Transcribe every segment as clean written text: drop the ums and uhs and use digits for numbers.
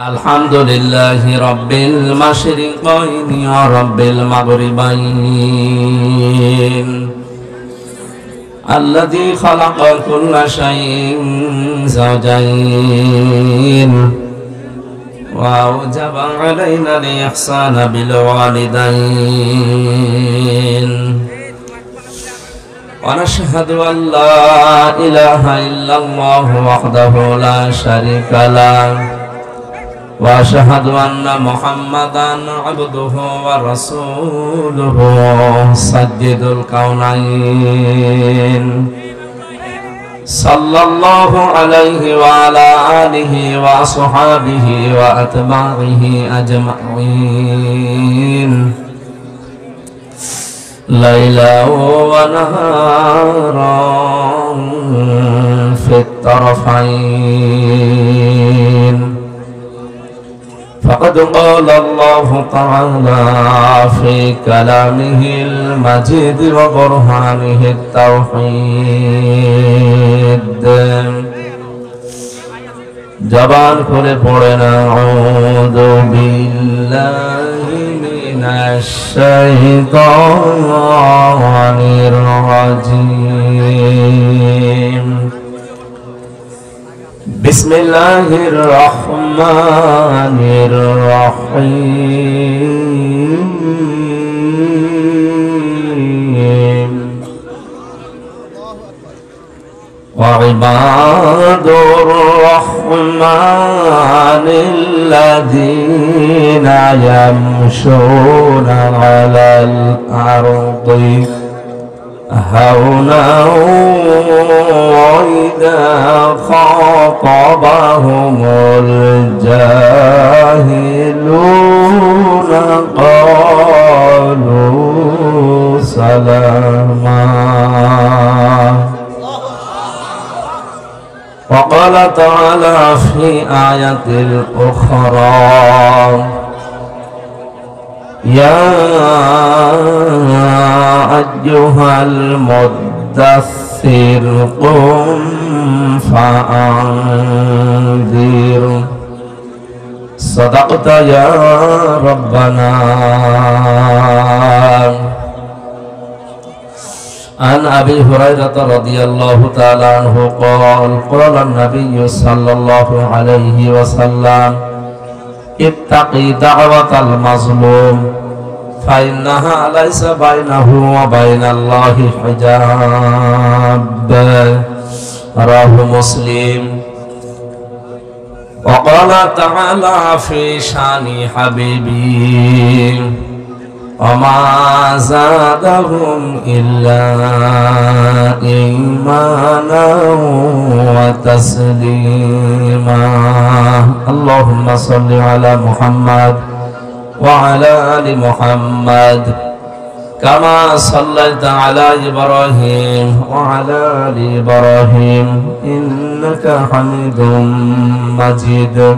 الحمد لله رب المشرقين ورب المغربين الذي خلق كل شيء زوجين وأوجب علينا الإحسان بالوالدين ونشهد أن لا إله إلا الله وحده لا شريك له وأشهد أن محمدًا عبده ورسوله سيد الكونين صلى الله عليه وعلى آله وصحابه وأتباعه أجمعين ليلا ونهارا في الطرفين فقد قال الله تعالى في كلامه المجيد وبرهانه التوحيد জবান খুলে পড়েন আউযু বিল্লাহি মিনাশ শাইতানির রাজীম বিসমিল্লাহির রহমানির রহিম وعبادُر الرحمن الذين يمشون على الأرض هونا وإذا خاطبهم الجاهلون قالوا سلاما وقال تعالى في آية أخرى يا أيها المدثر قم فأنذر صدقت يا ربنا عن أبي هريرة رضي الله تعالى عنه قال قال النبي صلى الله عليه وسلم اتقي دعوة المظلوم فإنها ليس بينه وبين الله حجاب رواه مسلم وقال تعالى في شان حبيبي وما زادهم إلا إيمانا وتسليما اللهم صل على محمد وعلى آل محمد كما صليت على إبراهيم وعلى آل إبراهيم إنك حميد مجيد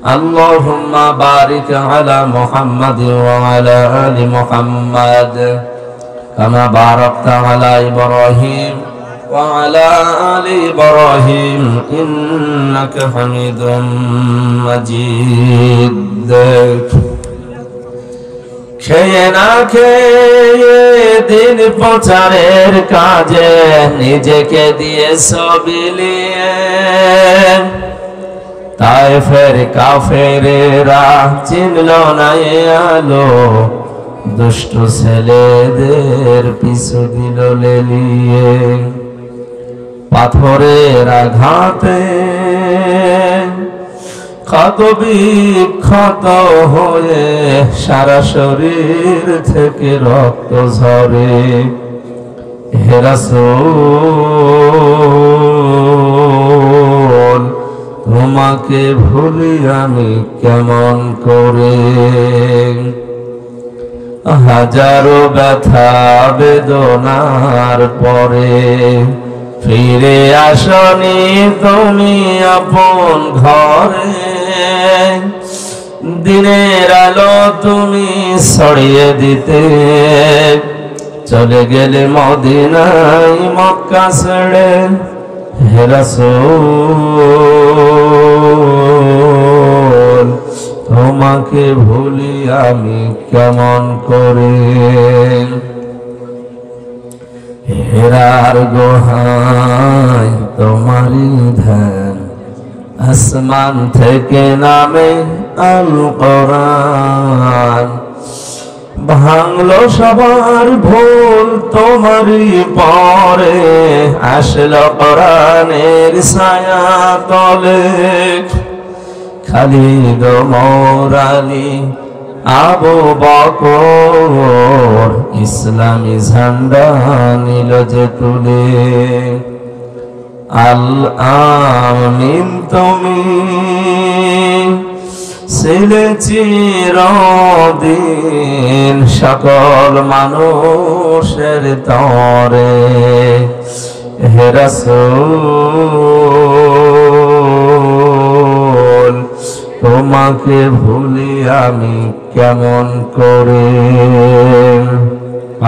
اللهم بارك على محمد وعلى آل محمد كما باركت على إبراهيم وعلى آل إبراهيم إنك حميد مجيد খেয়ে না খেয়ে দিন প্রচারের কাজে নিজেকে দিয়েছ বিলিয়ে তায়েফের কাফেরেরা চিনল না আলো দুষ্ট ছেলেদের পিছু দিল লেলিয়ে পাথরের আঘাতে ক্ষত বিক্ষত হয়ে সারা শরীর থেকে রক্ত ঝরে হে রাসূল তোমাকে ভুলি আমি কেমন করে হাজারো ব্যথা বেদনার পরে ফিরে আসনি তুমি আপন ঘরে দিনের আলো তুমি ছড়িয়ে দিতে চলে গেলে মদিনায় মক্কা ছেড়ে হে রাসূল তোমাকে ভুলি আমি কেমন করে। হেরার গুহায় তোমারই ধ্যান, আসমান থেকে নামে আল কোরআন। ভাঙলো সবার ভুল তোমারই পরে, আসলো কোরআনের ছায়া তলে। খালিদ ওমর আলী আবু বকর, ইসলামী ঝান্ডা নিল যে তুলে। আল আমিন তুমি ছিলে চিরদিন সকল মানুষের তরে। হে রাসূল তোমাকে ভুলি আমি কেমন করে।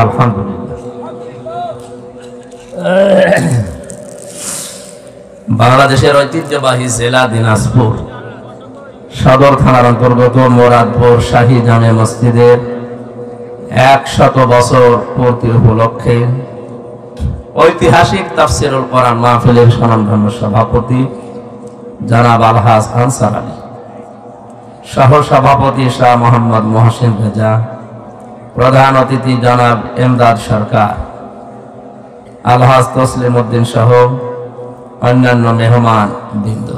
আলহামদুলিল্লাহ। বাংলাদেশের ঐতিহ্যবাহী জেলা দিনাজপুর সদর থানার অন্তর্গত মোরাদপুর শাহী জামে মসজিদের 100 বছর পূর্তি উপলক্ষে ঐতিহাসিক তাফসিরুল কোরআন মাহফিলের স্বনামধন্য সভাপতি জনাব আলহাজ আনসার আলী, সহ সভাপতি শাহ মোহাম্মদ মহসিন রেজা, প্রধান অতিথি জনাব এমদাদ সরকার, আলহাজ তসলিম উদ্দিন সহ অন্যান্য মেহমান বৃন্দ,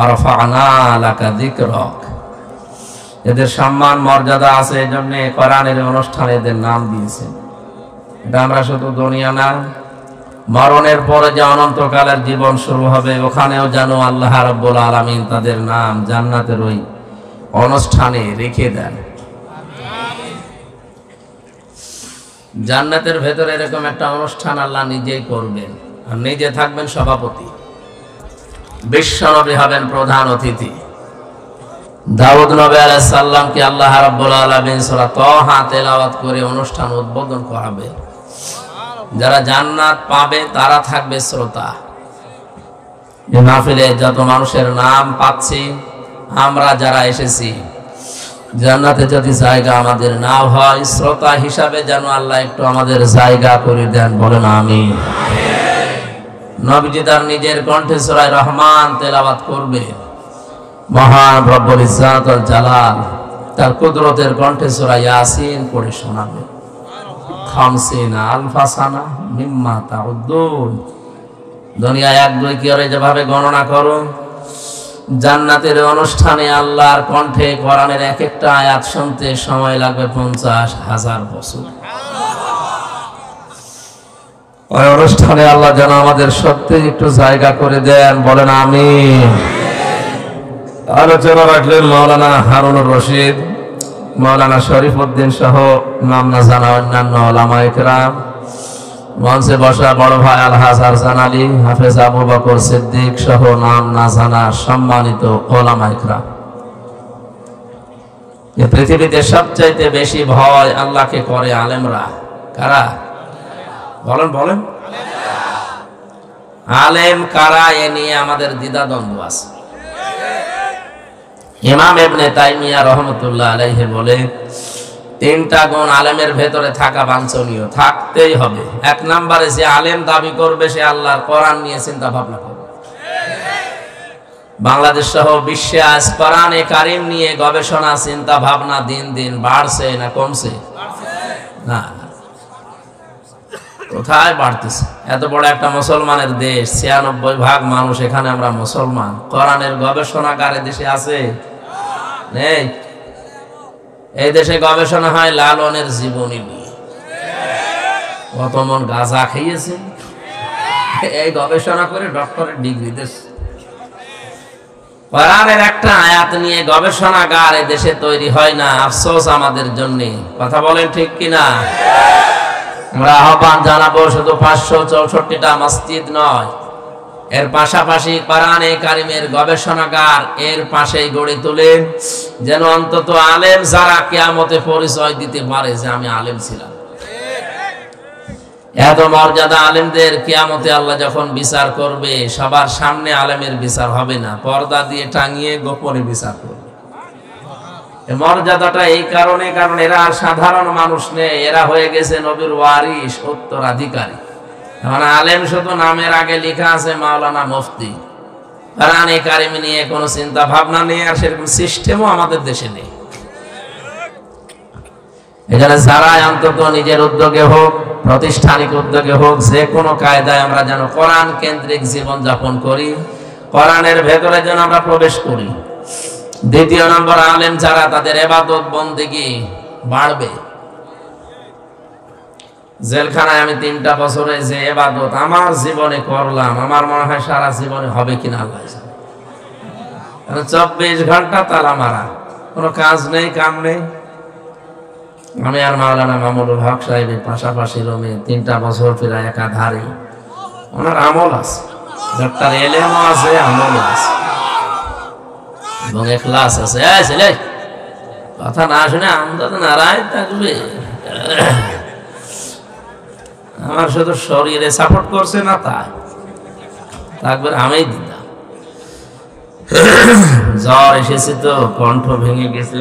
আরফা'না লাকা যিকরাক। এদের সম্মান মর্যাদা আছে, এই জন্য কোরআনের অনুষ্ঠানে এদের নাম দিয়েছেন। এটা আমরা শুধু দুনিয়া না, মরণের পরে যে অনন্তকালের জীবন শুরু হবে ওখানেও যেন আল্লাহ রাব্বুল আলামিন তাদের নাম জান্নাতের ওই অনুষ্ঠানে রেখে দেন। জান্নাতের ভেতরে এরকম একটা অনুষ্ঠান আল্লাহ নিজেই করবেন, আর নিজে থাকবেন সভাপতি, বিশ্বনবী হবেন প্রধান অতিথি। দাউদ নবী আলাইহিস সালামকে আল্লাহ রাব্বুল আলামিন সূরা তাহা তেলাওয়াত করে অনুষ্ঠান উদ্বোধন করাবে। যারা জান্নাত পাবে তারা থাকবে শ্রোতা। এই মাহফিলে যত মানুষের নাম পাচ্ছি, আমরা যারা এসেছি, জান্নাতে যদি জায়গা আমাদের না হয়, শ্রোতা হিসাবে যেন আল্লাহ একটু আমাদের জায়গা করে দেন, বলেন আমিন। নবীজি তার নিজের কণ্ঠে সূরা রহমান তেলাওয়াত করবে, মহান রব্বুল ইজ্জাত ওয়াল জালাল তার কুদরতের কণ্ঠে সূরা ইয়াসিন পড়ে শোনাবে। 50 আলফা সানা মিম্মা তাউদ্দুন। দুনিয়া 1 2 করে যেভাবে গণনা করো, জান্নাতের অনুষ্ঠানে আল্লাহর কণ্ঠে কোরআনের এক একটা আয়াত শুনতে সময় লাগবে 50,000 বছর। ওই অনুষ্ঠানে আল্লাহ যেন আমাদের সত্যি একটু জায়গা করে দেন, বলেন আমিন। আলোচনা রাখলেন মাওলানা হারুনুর রশিদ, মাওলানা শরীফ উদ্দিন সহ নাম না জানা অন্যান্য উলামায়ে কেরাম। মঞ্চে বসা বড় ভাই আলহাজ আরজান আলী, হাফেজ আবু বকর সিদ্দিক সহ নাম না জানা সম্মানিত উলামায়ে কেরাম। এই পৃথিবীতে সবচাইতে বেশি ভয় আল্লাহকে করে আলেমরা। কারা? বলেন বলেন। আলেম কারা, এ নিয়ে আমাদের দ্বিধাদ্বন্দ্ব আছে। ইমাম ইবনে তাইমিয়া রাহমাতুল্লাহ আলাইহি বলে, 3টা গুণ আলেমের ভেতরে থাকা বাঞ্ছনীয়, থাকতেই হবে। 1 নম্বরে যে আলেম দাবি করবে সে আল্লাহর কোরআন নিয়ে চিন্তা ভাবনা করবে। বাংলাদেশ সহ বিশ্বে আজ কোরআনে কারীম নিয়ে গবেষণা চিন্তা ভাবনা দিন দিন বাড়ছে না কমছে? না, কোথায় বাড়তেছে? এত বড় একটা মুসলমানের দেশ, 96% মানুষ এখানে আমরা মুসলমান। কোরআনের গবেষণাগার দেশে আছে? নেই। এই দেশে গবেষণা হয় লালনের জীবনী নিয়ে। কত মন গাঁজা খেয়েছে, এই গবেষণা করে ডক্টরের ডিগ্রি দিয়েছে। কোরআনের একটা আয়াত নিয়ে গবেষণাগার এই দেশে তৈরি হয় না, আফসোস আমাদের জন্য। কথা বলেন ঠিক কিনা? আমরা আহ্বান জানাবো, শুধু 564টা মসজিদ নয়, এর পাশাপাশি কোরআনে কারীমের গবেষণাগার এর পাশেই গড়ে তোলে, যেন অন্তত আলেম যারা কিয়ামতে পরিচয় দিতে পারে যে আমি আলেম ছিলাম। এত মর্যাদা আলেমদের, কিয়ামতে আল্লাহ যখন বিচার করবে সবার সামনে আলেমের বিচার হবে না, পর্দা দিয়ে টাঙিয়ে গোপনে বিচার করবে। এই মর্যাদাটা এই কারণে, কারণ এরা আর সাধারণ মানুষ নেই, এরা হয়ে গেছে নবীর ওয়ারিস, উত্তরাধিকারী। মানে আলেম শুধু নামের আগে লেখা আছে মাওলানা মুফতি, কোরআনে কারিম নিয়ে কোনো চিন্তা ভাবনা নেই, আর সেরকম সিস্টেমও আমাদের দেশে নেই। এখানে যারা অন্তত নিজের উদ্যোগে হোক, প্রাতিষ্ঠানিক উদ্যোগে হোক, যে কোনো কায়দায় আমরা যেন কোরআন কেন্দ্রিক জীবন যাপন করি, কোরআনের ভেতরে যেন আমরা প্রবেশ করি। দ্বিতীয় নম্বর, আলেম যারা, তাদের ইবাদত বন্দেগী বাড়বে। জেলখানায় আমি 3টা বছরে যে ইবাদত আমার জীবনে করলাম, আমার মনে হয় সারা জীবনে হবে কিনা আল্লাহ জানে। 24 ঘন্টা তালা মারা, কোনো কাজ নেই, কাম নেই। আমি আর মাওলানা মামুনুল হক সাহেবের পাশাপাশি রুমে 3টা বছর প্রায় একাধারে। ওনার আমল আছে, ডক্টর এলেমও আছে, আমলও আছে এবং ইখলাস আছে। ছেলে কথা না শুনে আমদাদ নারায় থাকবে, আমার শুধু শরীরে সাপোর্ট করছে না, তাই থাকবে আমি দিতাম। জ্বর এসেছে তো কণ্ঠ ভেঙে গেছে,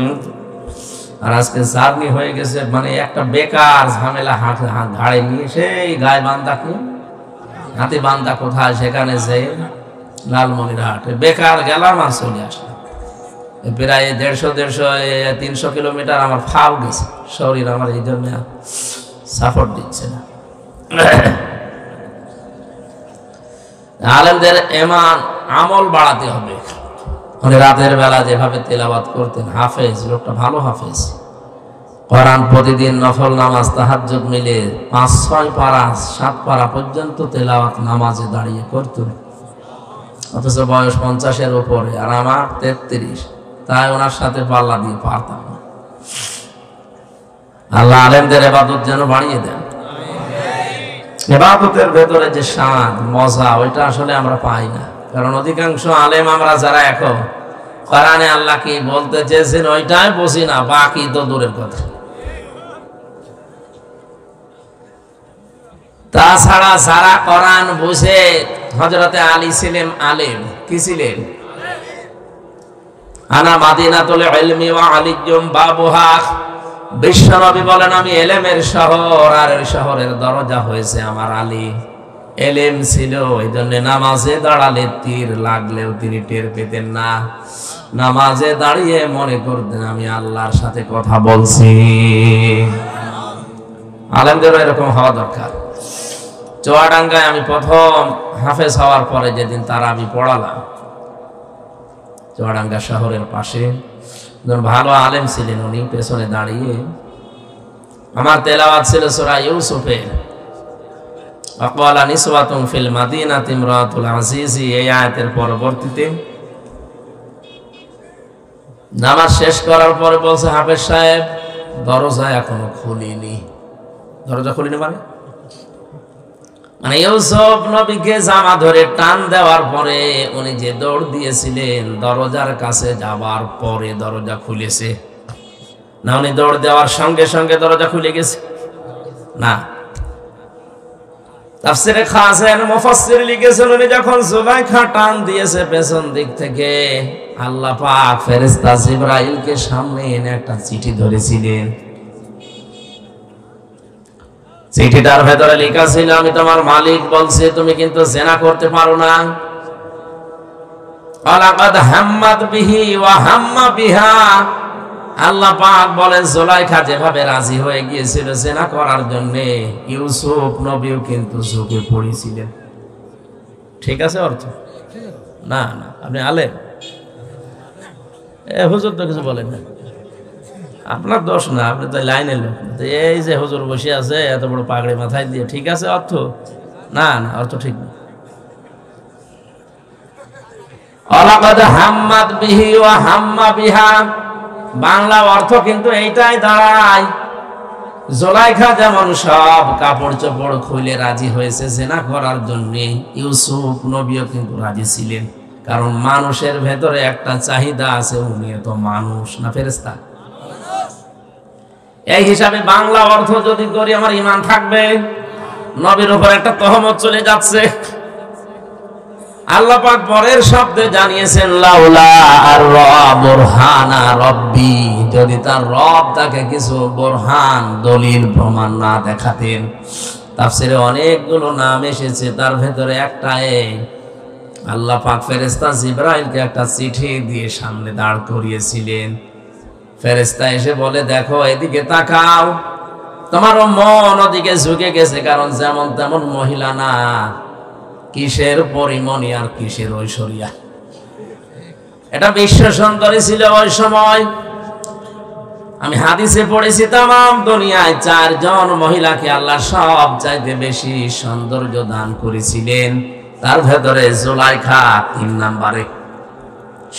আর আজকে জার্নি হয়ে গেছে, মানে একটা বেকার ঝামেলা ঘাড়ে নিয়ে সেই গায়ে বান্ধা কি হাতি বান্ধা কোথায়, সেখানে যে লালমনিরহাট বেকার গেলাম আর চলে আসলাম। প্রায় 150-300 কিলোমিটার আমার ফাল গেছে, শরীর আমার এই জন্য সাপোর্ট দিচ্ছে না। আলেমদের ঈমান আমল বাড়াতে হবে। মানে রাতের বেলা যেভাবে তেলাওয়াত করতেন, হাফেজ, লোকটা ভালো হাফেজ, কোরআন প্রতিদিন নফল নামাজ তাহাজ্জুদ মিলে 5-6 পারা 7 পারা পর্যন্ত তেলাওয়াত নামাজে দাঁড়িয়ে করতেন, অথচ বয়স 50-এর উপরে, আর আমার 33। তাই ওনার সাথে পাল্লা দিয়ে পারতাম না। আল্লাহ আলেমদের ইবাদত যেন বাড়িয়ে দেন। ইবাদতের ভেতরে যে স্বাদ, মজা, ওইটা আসলে আমরা পাই না, কারণ অধিকাংশ আলেম আমরা যারা এখন কোরআনে আল্লাহ কি বলতে চেয়েছেন ওইটাই বুঝি না, বাকি তো দূরের কথা। তাছাড়া যারা কোরআন বুঝে, হযরতে আলী ছিলেন আলেম, কি ছিলেন? আনা মাদিনাতুল ইলমি ওয়া আলিয়্যুম বাবুহা। বিশ্বনবী বলেন আমি এলেমের শহর, আর ওই শহরের দরজা হয়েছে আমার আলী। এলেম ছিল, এই জন্য নামাজে দাঁড়ালে তীর লাগলেও তিনি টের পেতেন না। নামাজে দাঁড়িয়ে মনে করতেন আমি আল্লাহর সাথে কথা বলছি। আলেমদেরও এরকম হওয়া দরকার। চুয়াডাঙ্গায় আমি প্রথম হাফেজ হওয়ার পরে যেদিন তারাবি পড়ালাম, চুয়াডাঙ্গা শহরের পাশে ভালো আলেম ছিলেন, উনি পেছনে দাঁড়িয়ে আমার তেলাওয়াত ছিল সূরা ইউসুফের, আকালা নিসওয়াতুন ফিল মাদিনাতি ইমরাতুল আজিজি, এই আয়াতের পরবর্তীতে নামাজ শেষ করার পরে বলছে হাফেজ সাহেব দরজা এখনো খুলিনি। দরজা খুলিনি মানে ইউসুফ নবীকে জামা ধরে টান দেওয়ার পরে উনি যে দৌড় দিয়েছিলেন, দরজার কাছে যাবার পরে দরজা খুলেছে না, উনি দৌড় দেওয়ার সঙ্গে সঙ্গে দরজা খুলে গেছে না। তাফসীরে খাসেন মুফাসসির লিখেছেন উনি যখন জুলাইখা টান দিয়েছে পেছন দিক থেকে, আল্লাহ পাক ফেরেশতা জিবরাইলকে সামনে এনে একটা চিঠি ধরেছিলেন। চিঠিটার ভেতরে লেখা ছিল আমি তোমার মালিক বলছে তুমি কিন্তু জিনা করতে পারো না। আলাকাদ হাম্মাত বিহি ওয়া হাম্মা বিহা। আল্লাহ পাক বলেন জুলাইখা যেভাবে রাজি হয়ে গিয়েছিল জিনা করার জন্য, ইউসুফ নবীও কিন্তু ঝুঁকে পড়েছিলেন। ঠিক আছে অর্থ? না না, আপনি আলেম, হুজুর তো কিছু বলেন না, আপনার দোষ না, আপনি তো লাইনের লোক। এই যে হুজুর বসে আছে এত বড় পাগড়ি মাথায় দিয়ে, ঠিক আছে অর্থ? না না, অর্থ ঠিক না। আলাকাদ হাম্মাত বিহি ওয়া হাম্মা বিহা, বাংলা অর্থ কিন্তু এইটাই দাঁড়ায়। জুলাইখা যেমন সব কাপড় চোপড় খুলে রাজি হয়েছে জিনা করার জন্য, ইউসুফ নবীও কিন্তু রাজি ছিলেন, কারণ মানুষের ভেতরে একটা চাহিদা আছে, উনি তো মানুষ না ফেরেশতা। এই হিসাবে বাংলা অর্থ যদি করি আমার ঈমান থাকবে, নবীর উপর একটা তহমত চলে যাচ্ছে। আল্লাহ পাক পরের শব্দে জানিয়েছেন লাউলা আর বুরহানা রব্বি, যদি তার রব তাকে কিছু বুরহান দলিল প্রমাণ না দেখাতেন। তাফসিরে অনেকগুলো নাম এসেছে, তার ভেতরে একটা এই আল্লাহ পাক ফেরেশতা জিবরাইলকে একটা চিঠি দিয়ে সামনে দাঁড় করিয়েছিলেন। ফেরেশতা এসে বলে, দেখো এদিকে তাকাও, তোমার মন ওদিকে ঝুঁকে গেছে, কারণ যেমন তেমন মহিলা না, কিসের পরিমণি আর কিসের ঐশ্বরিয়া। এটা বিশ্ব সুন্দরী ছিল ওই সময়। আমি হাদিসে পড়েছি তামাম দুনিয়ায় 4 জন মহিলাকে আল্লাহ সব চাইতে বেশি সৌন্দর্য দান করেছিলেন। তার ভেতরে জুলাইখা 3 নম্বরে।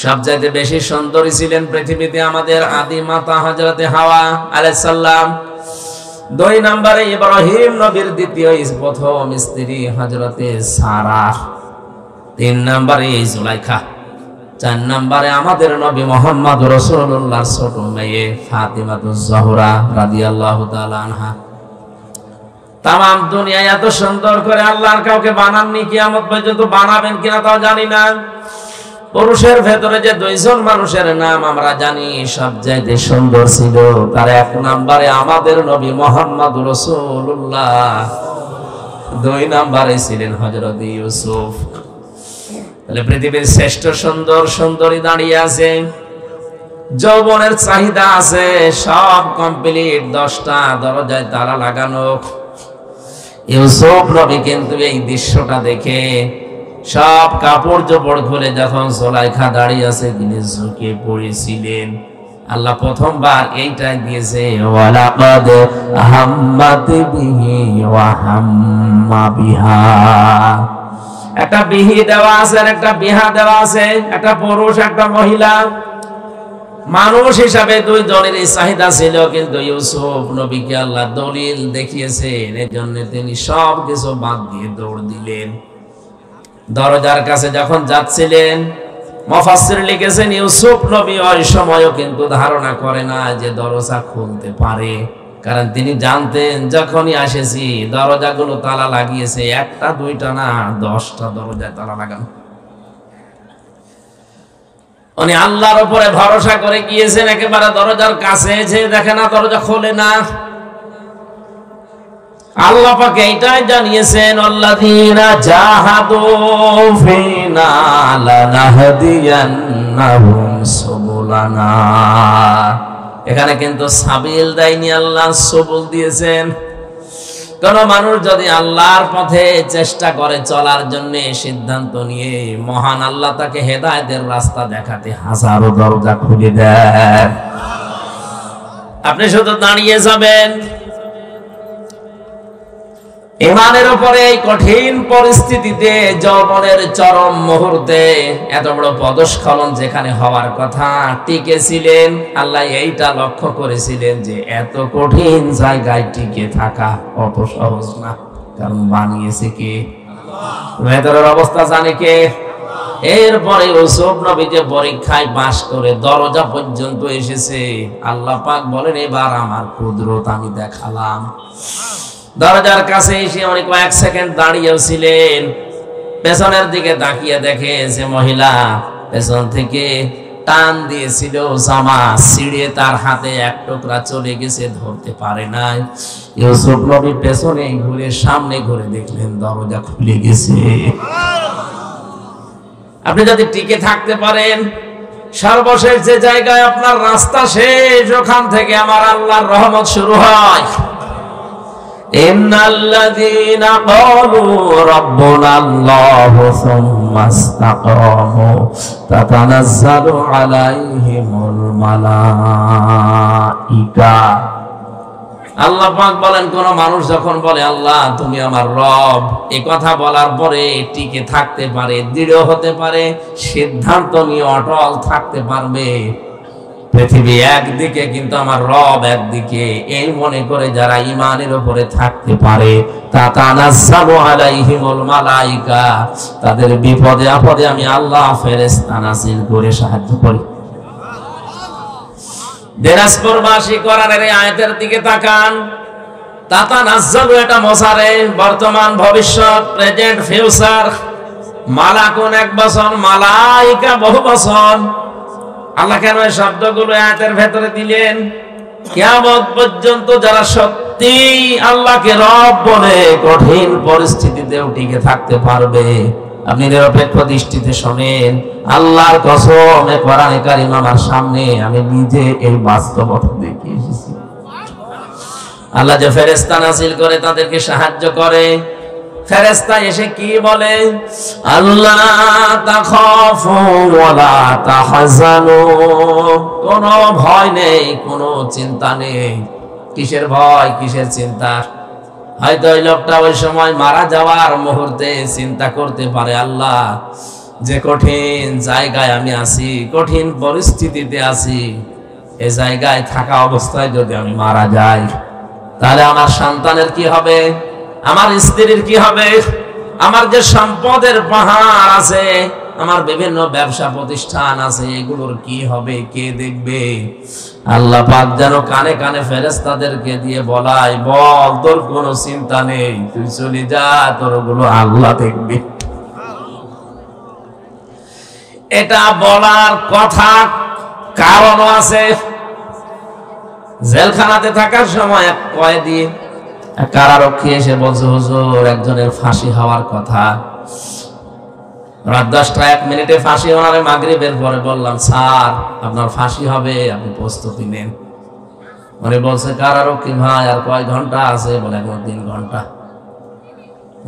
সব চাইতে বেশি সুন্দরী ছিলেন পৃথিবীতে আমাদের আদি মাতা হযরতে হাওয়া আলাইহিস সালাম। 2 নম্বরে ইব্রাহিম নবীর দ্বিতীয় প্রথম স্ত্রী হযরতে সারা। 3 নম্বরে জুলাইখা। 4 নম্বরে আমাদের নবী মুহাম্মদ রাসূলুল্লাহর ছোট মেয়ে ফাতিমাতুজ জোহরা রাদিয়াল্লাহু তাআলা আনহা। তামাম দুনিয়া এত সুন্দর করে আল্লাহর কাউকে বানাননি, কিয়ামত পর্যন্ত বানাবেন কিনা তাও জানি না। পুরুষের ভেতরে যে 2 জন মানুষের নাম আমরা জানি সবচাইতে সুন্দর ছিল, তার 1 নম্বরে আমাদের নবী মুহাম্মদ রাসূলুল্লাহ, 2 নম্বরে ছিলেন হযরত ইউসুফ। তাহলে পৃথিবীর শ্রেষ্ঠ সুন্দর সুন্দরী দাঁড়িয়ে আছে, যৌবনের চাহিদা আছে, সব কমপ্লিট, 10টা দরজায় তালা লাগানো। ইউসুফ নবী কিন্তু এই দৃশ্যটা দেখে সব কাপড় চোপড় খুলে যখন জুলাইখা দাঁড়িয়ে আছে তিনি ঝুঁকে পড়েছিলেন। আল্লাহ প্রথমবার এইটাই দিয়েছে, ওয়ালাকাদ হাম্মাত বিহি ওয়া হাম্মা বিহা। একটা বিহি দেওয়া আছে আর একটা বিহা দেওয়া আছে, একটা পুরুষ একটা মহিলা। মানুষ হিসাবে 2 জনের চাহিদা ছিল, কিন্তু ইউসুফ নবীকে আল্লাহ দলিল দেখিয়েছেন, এজন্য তিনি সব কিছু বাদ দিয়ে দৌড় দিলেন। দরজার কাছে যখন যাচ্ছিলেন, মুফাসসির লিখেছেন ইউসুফ নবী ওই সময়ও কিন্তু ধারণা করে না যে দরজা খুলতে পারে, কারণ তিনি জানতেন যখনই আসেছি দরজাগুলো তালা লাগিয়েছে, 1টা 2টা না 10টা দরজায় তালা লাগানো। উনি আল্লাহর উপরে ভরসা করে গিয়েছেন, একেবারে দরজার কাছে যে দেখে না দরজা খোলে না। আল্লাহ পাক এইটাই জানিয়েছেন, আল্লাযীনা জাহাদু ফিনা লানাহদিয়ান্নাহুম সুবুলানা। এখানে কিন্তু সাবিল দেয়নি, আল্লাহ সুবুল দিয়েছেন। কোন মানুষ যদি আল্লাহর পথে চেষ্টা করে চলার জন্য সিদ্ধান্ত নিয়ে, মহান আল্লাহ তাকে হেদায়েতের রাস্তা দেখাতে হাজারো দরজা খুলে দেন। আপনি শুধু দাঁড়িয়ে যাবেন। ইমানের উপরে এই কঠিন পরিস্থিতিতে, যৌবনের চরম মুহূর্তে, এত বড় পদস্খলন যেখানে হওয়ার কথা, টিকেছিলেন। আল্লাহ এইটা লক্ষ্য করেছিলেন যে এত কঠিন জায়গায় টিকে থাকা অত সহজ না, কারণ বানিয়েছে কে? ভেতরের অবস্থা জানে কে? এরপরে ইউসুফ নবী যে পরীক্ষায় পাশ করে দরজা পর্যন্ত এসেছে, আল্লাহ পাক বলেন এবার আমার কুদরত আমি দেখালাম। দরজার কাছে এসে উনি কয়েক সেকেন্ড দাঁড়িয়েও ছিলেন, পেছনের দিকে তাকিয়ে দেখে যে মহিলা পেছন থেকে টান দিয়েছিল জামা ছিঁড়ে তার হাতে 1 টুকরা চলে গেছে, ধরতে পারে নাই। ইউসুফ নবী পেছনে ঘুরে সামনে ঘুরে দেখলেন দরজা খুলে গেছে। আপনি যদি টিকে থাকতে পারেন, সর্বশেষ যে জায়গায় আপনার রাস্তা শেষ, ওখান থেকে আমার আল্লাহর রহমত শুরু হয়। ইন্নাল্লাযীনা ক্বালু রাব্বুনাল্লাহু সুম্মা ইসতাকামু তাতানাজ্জালু আলাইহিমুল মালাঈকা। আল্লাহ পাক বলেন, কোন মানুষ যখন বলে আল্লাহ তুমি আমার রব, এই কথা বলার পরে টিকে থাকতে পারে, দৃঢ় হতে পারে, সিদ্ধান্ত নিয়ে অটল থাকতে পারবে, পৃথিবী একদিকে কিন্তু আমার রব একদিকে, এই মনে করে যারা ইমানের উপরে থাকতে পারে, তাতানাজ্জালু আলাইহিমুল মালাঈকা, তাদের বিপদে আপদে আমি আল্লাহ ফেরেশতা নাযিল করে সাহায্য করি। দিনাজপুরবাসী কোরআনের এই আয়াতের দিকে তাকান। তাতানাজ্জালু এটা মোসারে, বর্তমান ভবিষ্যৎ, প্রেজেন্ট ফিউচার। মালাকুন 1 বছর, মালাইকা বহু বছর। আল্লাহ কেন এই শব্দগুলো আয়াতের ভেতরে দিলেন? কিয়ামত পর্যন্ত যারা সত্যি আল্লাহকে রব বলে কঠিন পরিস্থিতিতেও টিকে থাকতে পারবে, আপনি নিরপেক্ষ দৃষ্টিতে শোনেন, আল্লাহর কসম, কোরআনে কারীম আমার সামনে, আমি নিজে এই বাস্তবতা দেখে এসেছি। আল্লাহ যে ফেরেশতা নাযিল করে তাদেরকে সাহায্য করে, ফেরেশতা এসে কি বলে? আল্লাহ তাখাফু ওয়া লা তাহজানু, কোনো ভয় নেই, কোনো চিন্তা নেই। কিসের ভয়, কিসের চিন্তা? হয়তো ওই লোকটা ওই সময় মারা যাওয়ার মুহূর্তে চিন্তা করতে পারে, আল্লাহ যে কঠিন জায়গায় আমি আছি, কঠিন পরিস্থিতিতে আছি, এই জায়গায় থাকা অবস্থায় যদি আমি মারা যাই, তাহলে আমার সন্তানের কি হবে, আমার স্ত্রীর কি হবে, আমার যে সম্পদের পাহাড় আছে, আমার বিভিন্ন ব্যবসা প্রতিষ্ঠান আছে, এগুলোর কি হবে, কে দেখবে? আল্লাহ পাক যেন কানে কানে ফেরেশতাদেরকে দিয়ে বলায়, বল তোর কোনো চিন্তা নেই, তুই চলে যা, তোর ওগুলো আল্লাহ দেখবে। এটা বলার কথা কারণও আছে। জেলখানাতে থাকার সময় এক কয়েদি, কারারক্ষী এসে বলছে, হুজুর একজনের ফাঁসি হওয়ার কথা। রাত 10টা 1 মিনিটে ফাঁসি হওয়ার, মাগরিবের পরে বললাম, স্যার আপনার ফাঁসি হবে, আপনি প্রস্তুতি নেন। উনি বলছে, কারারক্ষী ভাই আর কয় ঘন্টা আছে? বলে এখন 3 ঘন্টা।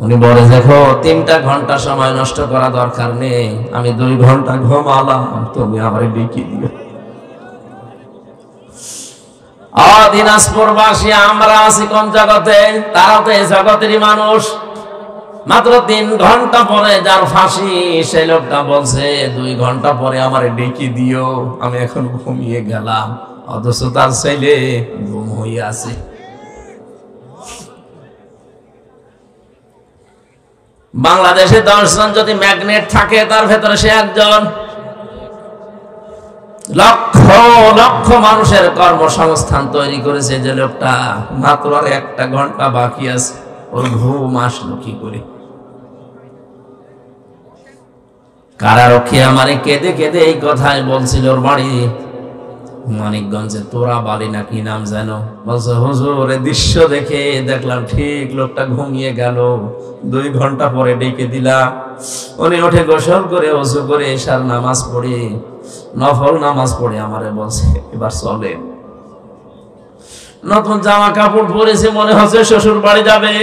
উনি বলে, দেখো 3টা ঘন্টা সময় নষ্ট করা দরকার নেই, আমি 2 ঘন্টা ঘুমালাম, তুমি আমার ডেকে দিও। দিনাজপুরবাসী আমরা আছি কোন জগতে? তারাও তো এই জগতেরই মানুষ। মাত্র 3 ঘন্টা পরে যার ফাঁসি, সেই লোকটা বলছে 2 ঘন্টা পরে আমার ডেকে দিও, আমি এখন ঘুমিয়ে গেলাম, অথচ তার ছেলে ঘুম হয়ে আছে। বাংলাদেশে 10 জন যদি ম্যাগনেট থাকে, তার ভেতরে সে একজন। লক্ষ লক্ষ মানুষের কর্মসংস্থান তৈরি করেছে যে লোকটা, মাত্র আর 1টা ঘন্টা বাকি আছে, ওর ঘুম আসলো কি করে? কারারক্ষী আমারে কেঁদে কেঁদে এই কথাই বলছিল। ওর বাড়ি মানিকগঞ্জে, তোরা বাড়ি না কি নাম যেন। বলছে, হুজুর এই দৃশ্য দেখে দেখলাম ঠিক লোকটা ঘুমিয়ে গেল, 2 ঘন্টা পরে ডেকে দিলাম। উনি উঠে গোসল করে, ওযু করে, এশার নামাজ পড়ে, নফল নামাজ পড়ে আমারে বলছে, এবার চলে। নতুন জামা কাপড় পরেছে, মনে হচ্ছে শ্বশুর বাড়ি যাবে।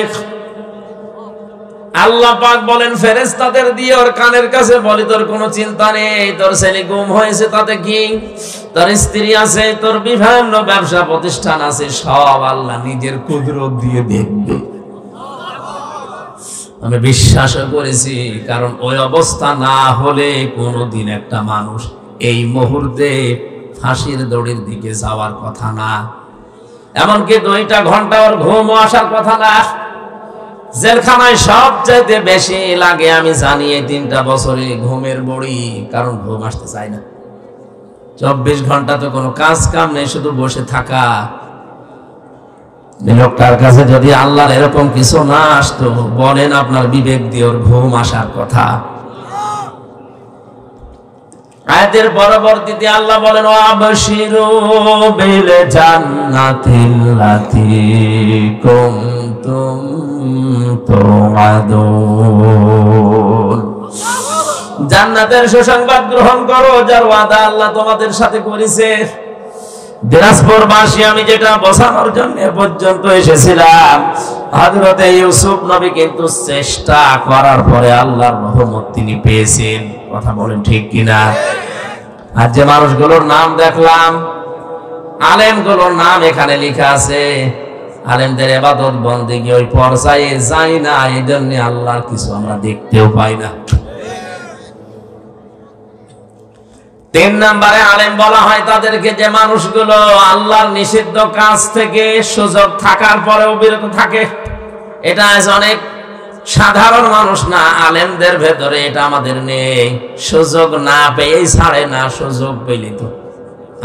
আল্লাহ পাক বলেন ফেরেশতাদের দিয়ে ওর কানের কাছে বলি, তোর কোনো চিন্তা নেই, তোর ছেলে গুম হয়েছে তাতে কি, তোর স্ত্রী আছে, তোর বিভিন্ন ব্যবসা প্রতিষ্ঠান আছে, সব আল্লাহ নিজের কুদরত দিয়ে দেখবে। আমি বিশ্বাস করেছি, কারণ ওই অবস্থা না হলে কোনোদিন একটা মানুষ এই মুহূর্তে ফাঁসির দড়ির দিকে যাওয়ার কথা না। এমনকি 2টা ঘন্টা ওর ঘুম আসার কথা না। জেলখানায় সবচাইতে বেশি লাগে আমি জানি এই 3টা বছরে ঘুমের বড়ি, কারণ ঘুম আসতে চায় না। 24 ঘন্টা তো কোনো কাজ কাম নেই, শুধু বসে থাকা। লোকটার কাছে যদি আল্লাহর এরকম কিছু না আসতো, বলেন আপনার বিবেক দিয়ে ওর ঘুম আসার কথা? আয়াতের পরবর্তীতে আল্লাহ বলেন, আবশিরু বিল জান্নাতিল্লাতী কুনতুম তুআদুন, জান্নাতের সুসংবাদ গ্রহণ করো, যার ওয়াদা আল্লাহ তোমাদের সাথে করেছে। দিনাজপুরবাসী, আমি যেটা বোঝানোর জন্য পর্যন্ত এসেছিলাম, হযরতে ইউসুফ নবী কিন্তু চেষ্টা করার পরে আল্লাহর রহমত তিনি পেয়েছেন। কথা বলেন ঠিক কিনা? আর যে মানুষগুলোর নাম দেখলাম, আলেমগুলোর নাম এখানে লেখা আছে, আলেমদের ইবাদত বন্দেগী ওই পর্যায়ে যায় না, এই জন্য আল্লাহর কিছু আমরা দেখতেও পাই না। 3 নম্বরে আলেম বলা হয় তাদেরকে, যে মানুষগুলো আল্লাহর নিষিদ্ধ কাজ থেকে সুযোগ থাকার পরেও বিরত থাকে। এটা আজ অনেক সাধারণ মানুষ না, আলেমদের ভেতরে এটা আমাদের নেই। সুযোগ না পেয়েই ছাড়ে না, সুযোগ পেলে তো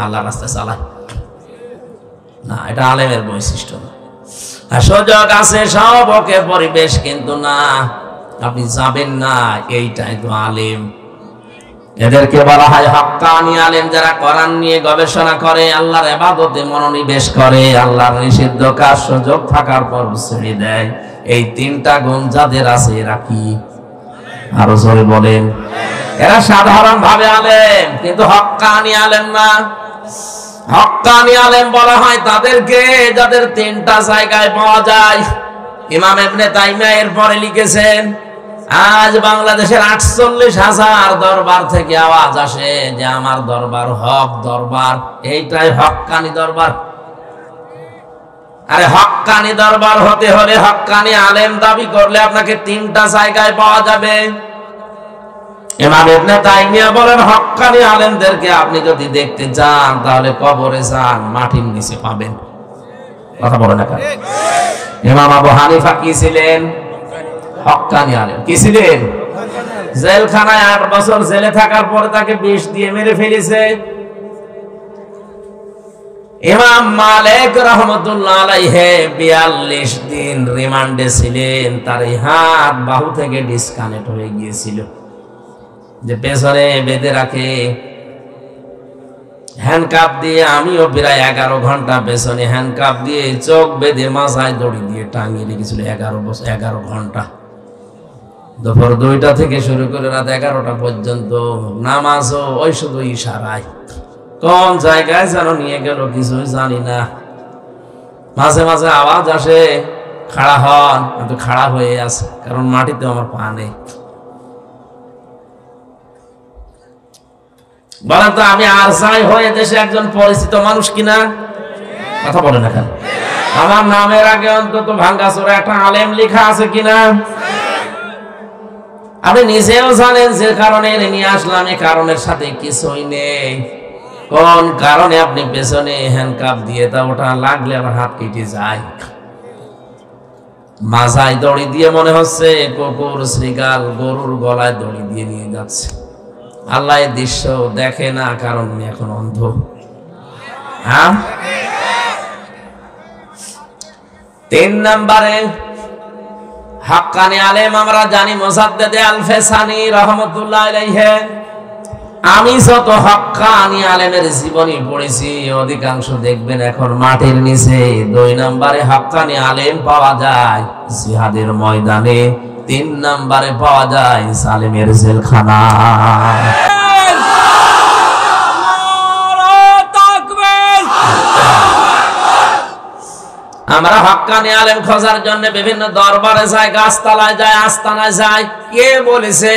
আল্লাহর রাস্তায় চালায় না, এটা আলেমের বৈশিষ্ট্য না। আর সুযোগ আছে সব ওকে, পরিবেশ কিন্তু না। আপনি যাবেন না, এইটাই তো আলেম। এদেরকে বলা হয় হক্কানি আলেম, যারা কোরআন নিয়ে গবেষণা করে, আল্লাহর ইবাদতে মনোনিবেশ করে, আল্লাহর নিষিদ্ধ কাজ সুযোগ থাকার পর ছেড়ে দেয়। এই তিনটা গুণ যাদের আছে এরা কি? আরো জোরে বলেন। এরা সাধারণ ভাবে আলেম, কিন্তু হক্কানি আলেম না। হক্কানি আলেম বলা হয় তাদেরকে যাদের তিনটা জায়গায় পাওয়া যায়। ইমাম ইবনে তাইমিয়া এর পরে লিখেছেন, আজ বাংলাদেশের 48,000 দরবার থেকে আওয়াজ আসে যে আমার দরবার হক দরবার, এইটাই হক্কানি দরবার। আরে হক্কানি দরবার হতে হলে, হক্কানি আলেম দাবি করলে আপনাকে তিনটা জায়গায় পাওয়া যাবে। ইমাম ইবনে তাইমিয়া বলেন হক্কানি আলেমদেরকে আপনি যদি দেখতে চান তাহলে কবরে যান, মাটির নিচে পাবেন। কথা বলে না কেন? ইমাম আবু হানিফা কি ছিলেন? হক্কানি আলেম। কি ছিলেন? জেলখানায় 8 বছর জেলে থাকার পরে তাকে বিষ দিয়ে মেরে ফেলেছে। ইমাম মালিক রাহমাতুল্লাহ আলাইহি 42 দিন রিমান্ডে ছিলেন। তার হাত বাহু থেকে ডিসকানেক্ট হয়ে গিয়েছিল, যে পেছনে বেঁধে রাখে হ্যান্ডকাপ দিয়ে। আমিও প্রায় 11 ঘন্টা পেছনে হ্যান্ডকাপ দিয়ে চোখ বেঁধে মাথায় দড়ি দিয়ে টাঙিয়ে রেখেছিল 11 ঘন্টা। দুপুর 2টা থেকে শুরু করে রাত 11টা পর্যন্ত। নামাজও ওই শুধু ইশারায়, কোন জায়গায় যেন নিয়ে গেল কিছুই জানি না। মাঝে মাঝে আওয়াজ আসে খাড়া হন, কিন্তু খাড়া হয়ে আছে, কারণ মাটিতে আমার পা নেই। বলেন তো আমি আর চাই হয়ে দেশে একজন পরিচিত মানুষ কিনা? কথা বলে না কেন? আমার নামের আগে অন্তত ভাঙ্গাচোরা একটা আলেম লেখা আছে কিনা? আপনি নিজেও জানেন যে কারণে নিয়ে আসলাম, এই কারণের সাথে কিছুই নেই। কোন কারণে আপনি পেছনে হ্যান্ডকাপ দিয়ে তা ওটা লাগলে আমার হাত কেটে যায়। মাথায় দড়ি দিয়ে মনে হচ্ছে কুকুর শ্রীগাল গরুর গলায় দড়ি দিয়ে নিয়ে যাচ্ছে। আল্লাহ এই দৃশ্য দেখে না, কারণ উনি এখন অন্ধ। হ্যাঁ, 3 নম্বরে হক্কানি আলেম আমরা জানি মুসাদ্দেদ আল-ফেসানি রাহমাতুল্লাহ আলাইহি। আমি যত হক্কানি আলেমের জীবনী পড়েছি অধিকাংশ দেখবেন এখন মাটির নিচে। 2 নম্বরে হক্কানি আলেম পাওয়া যায় জিহাদের ময়দানে, 3 নম্বরে পাওয়া যায় জালেমের জেলখানা। আমরা হক্কানি আলেম খোঁজার জন্য বিভিন্ন দরবারে যাই, গাছতলায় যাই, আস্তানায় যাই। কে বলেছে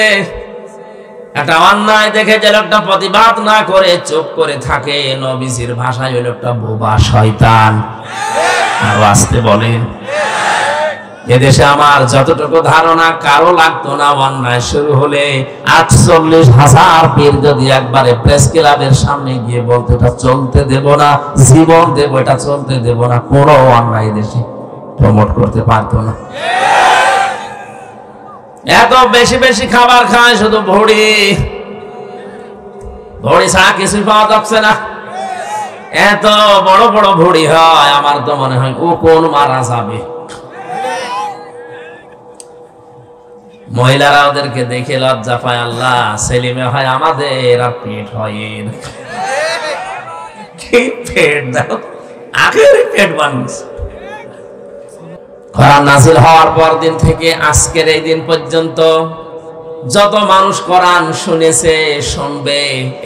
একটা অন্যায় দেখে যে লোকটা প্রতিবাদ না করে চুপ করে থাকে, নবীজির ভাষায় ওই লোকটা বোবা শয়তান। আর আসতে বলেন, এদেশে আমার যতটুকু ধারণা কারো লাগতো না অন্যায় শুরু হলে 48,000 পীর যদি একবারে প্রেস ক্লাবের সামনে গিয়ে বলতে এটা চলতে দেব না, জীবন দেব, এটা চলতে দেব না, কোনো অন্যায় দেশে প্রমোট করতে পারতো না। এত বেশি বেশি খাবার খায়, শুধু ভড়ি ভড়ি ছাড়া কিছু পাওয়া যাচ্ছে না। এত বড় বড় ভড়ি হয়, আমার তো মনে হয় ও কোন মারা যাবে। মহিলারা ওদেরকে দেখে লজ্জা পায়, আল্লাহ সেলিমে হয় আমাদের আর পেট হয় এর। কি পেট দাও, আখের পেট মানুষ। কোরআন নাযিল হওয়ার পর দিন থেকে আজকের এই দিন পর্যন্ত যত মানুষ কোরআন শুনেছে শুনবে,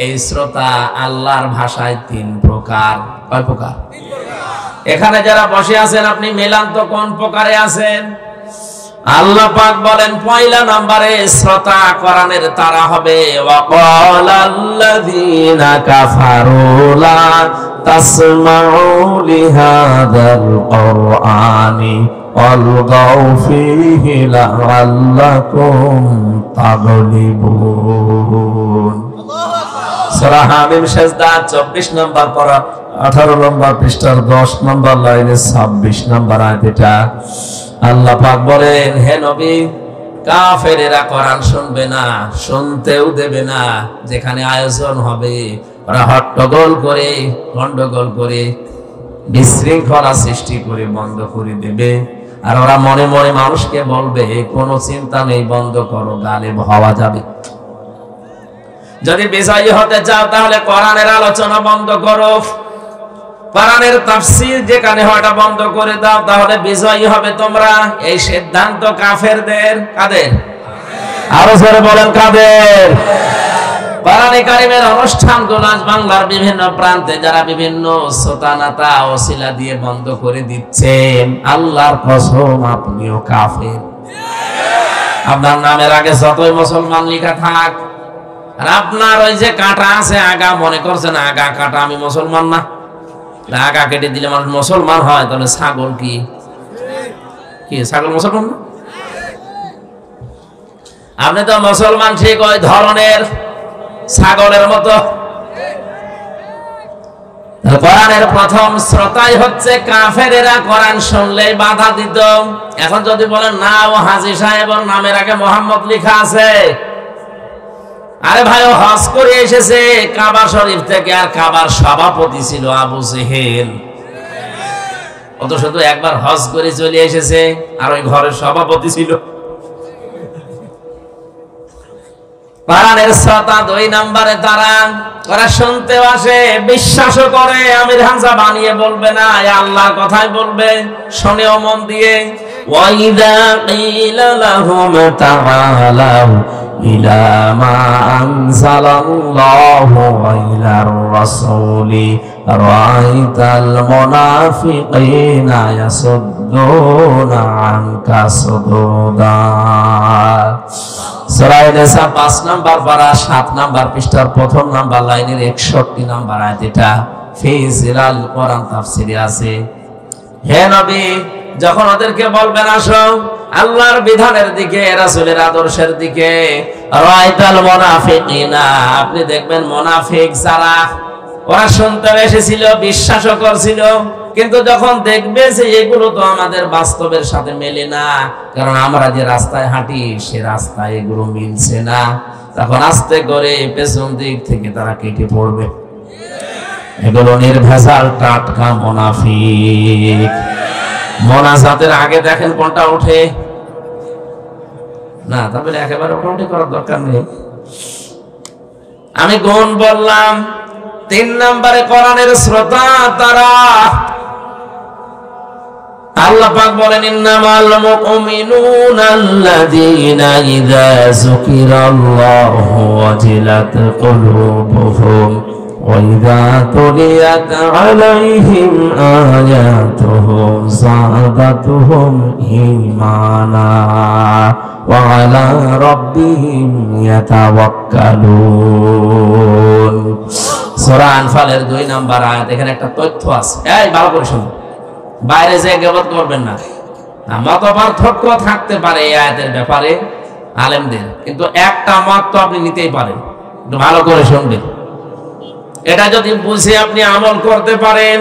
এই শ্রোতা আল্লাহর ভাষায় 3 প্রকার। কয় প্রকার? এখানে যারা বসে আছেন আপনি মেলান তো কোন প্রকারে আছেন? আল্লাহ পাক বলেন 1 নম্বরে শ্রোতা কোরআনের তারা হবে। ওয়াকালাল্লাযীনা কাফারু লা তাসমাউ লিহাযাল কুরআনি ওয়ালগাউ ফীহি লাআল্লাকুম তাগলিবুন। সূরা হামিম সেজদা 24 নম্বর পারা 18 নম্বর পৃষ্ঠার 10 নম্বর লাইনে 26 নম্বর আয়াত। এটা আল্লাহ পাক বলেন, হে নবী, কাফেরেরা কোরআন শুনবে না, শুনতেও দেবে না। যেখানে আয়োজন হবে ওরা হট্টগোল করে, গন্ডগোল করে, বিশৃঙ্খলা সৃষ্টি করে বন্ধ করে দেবে। আর ওরা মনে মনে মানুষকে বলবে কোনো চিন্তা নেই, বন্ধ করো, গালিব হওয়া যাবে। যদি বিজয়ী হতে চাও তাহলে কোরআনের আলোচনা বন্ধ করো, কোরআনের তাফসীর যেখানে হওয়াটা বন্ধ করে দাও, তাহলে বিজয়ী হবে তোমরা। এই সিদ্ধান্ত কাফেরদের। কাদের? আরো জোরে বলেন কাদের? কোরআনে কারিমের অনুষ্ঠানগুলো আজ বাংলার বিভিন্ন প্রান্তে যারা বিভিন্ন সোতানাতা ওসিলা দিয়ে বন্ধ করে দিচ্ছেন, আল্লাহর কসম আপনিও কাফের। আপনার নামের আগে যতই মুসলমান লেখা থাক, আর আপনার ওই যে কাঁটা আছে আগা, মনে করছেন আগা কাটা, আমি মুসলমান না, আগা কেটে দিলে মানুষ মুসলমান হয়, তাহলে ছাগল কি ছাগল মুসলমান না? আপনি তো মুসলমান ঠিক ওই ধরনের ছাগলের মতো। কোরআনের প্রথম শ্রোতাই হচ্ছে কাফেরেরা। কোরআন শুনলেই বাধা দিত। এখন যদি বলেন না, ও হাজী সাহেবের নামের আগে মোহাম্মদ লেখা আছে, আরে ভাই ও হজ করে এসেছে কাবা শরীফ থেকে, আর কাবার সভাপতি ছিল আবু জেহেল। ও তো শুধু একবার হজ করে চলে এসেছে, আর ওই ঘরের সভাপতি ছিল। কোরআনের শ্রোতা 2 নম্বরে তারা, ওরা শুনতে আসে, বিশ্বাসও করে। আমির হামজা বানিয়ে বলবে না, আল্লাহর কথাই বলবে, শুনেও মন দিয়ে। ওয়াইদা কিলা লাহুম তাআলাউ ইলা মা আনজালাল্লাহু ওয়া ইলার রাসূলি রাআইতাল মুনাফিকিনা ইয়াসুদ্দুনা আনকা সুদুদা। সূরা নিসা 5 নাম্বার পারা 7 নাম্বার পৃষ্ঠার প্রথম নাম্বার লাইনের 61 নাম্বার আয়াত। এটা ফিজিলাল কোরআন তাফসীরে আছে। হে নবী, যখন ওদেরকে বলবেন আসো আল্লাহর বিধানের দিকে, রাসূলের আদর্শের দিকে, রাআইতাল মুনাফিকিনা, আপনি দেখবেন মুনাফিক যারা, ওরা শুনতে এসেছিল, বিশ্বাসও করছিল, কিন্তু যখন দেখবে যে এগুলো তো আমাদের বাস্তবের সাথে মেলে না, কারণ আমরা যে রাস্তায় হাঁটি সে রাস্তায় এগুলো মিলছে না, তখন আস্তে করে পেছন দিক থেকে তারা কেটে পড়বে। এগুলো নির্ভেজাল টাটকা মুনাফিক। মোনাজাতের আগে দেখেন কোনটা ওঠে না, তারপরে একেবারে ওটা করার দরকার নেই। আমি গুণ বললাম। 3 নম্বরে কোরআনের শ্রোতা তারা, আল্লাহ পাক বলেন ইন্নামাল মুমিনুনা আল্লাযীনা ইযা যুকিরাল্লাহু ওয়াজিলাত কুলুবুহুম ওয়া ইযা তুলিয়াত আলাইহিম আয়াতুহু যাদাতুহুম ঈমানা ওয়া আলা রাব্বিহিম ইয়াতাওয়াক্কালুন। সূরা আনফালের 2 নম্বর আয়াত। এখানে একটা তথ্য আছে, এই ভালো করে শুনুন, বাইরে যে গিবত করবেন না। মতপার্থক্য থাকতে পারে এই আয়াতের ব্যাপারে আলেমদের, কিন্তু একটা মত তো আপনি নিতেই পারেন। একটু ভালো করে শুনবেন, এটা যদি বুঝে আপনি আমল করতে পারেন,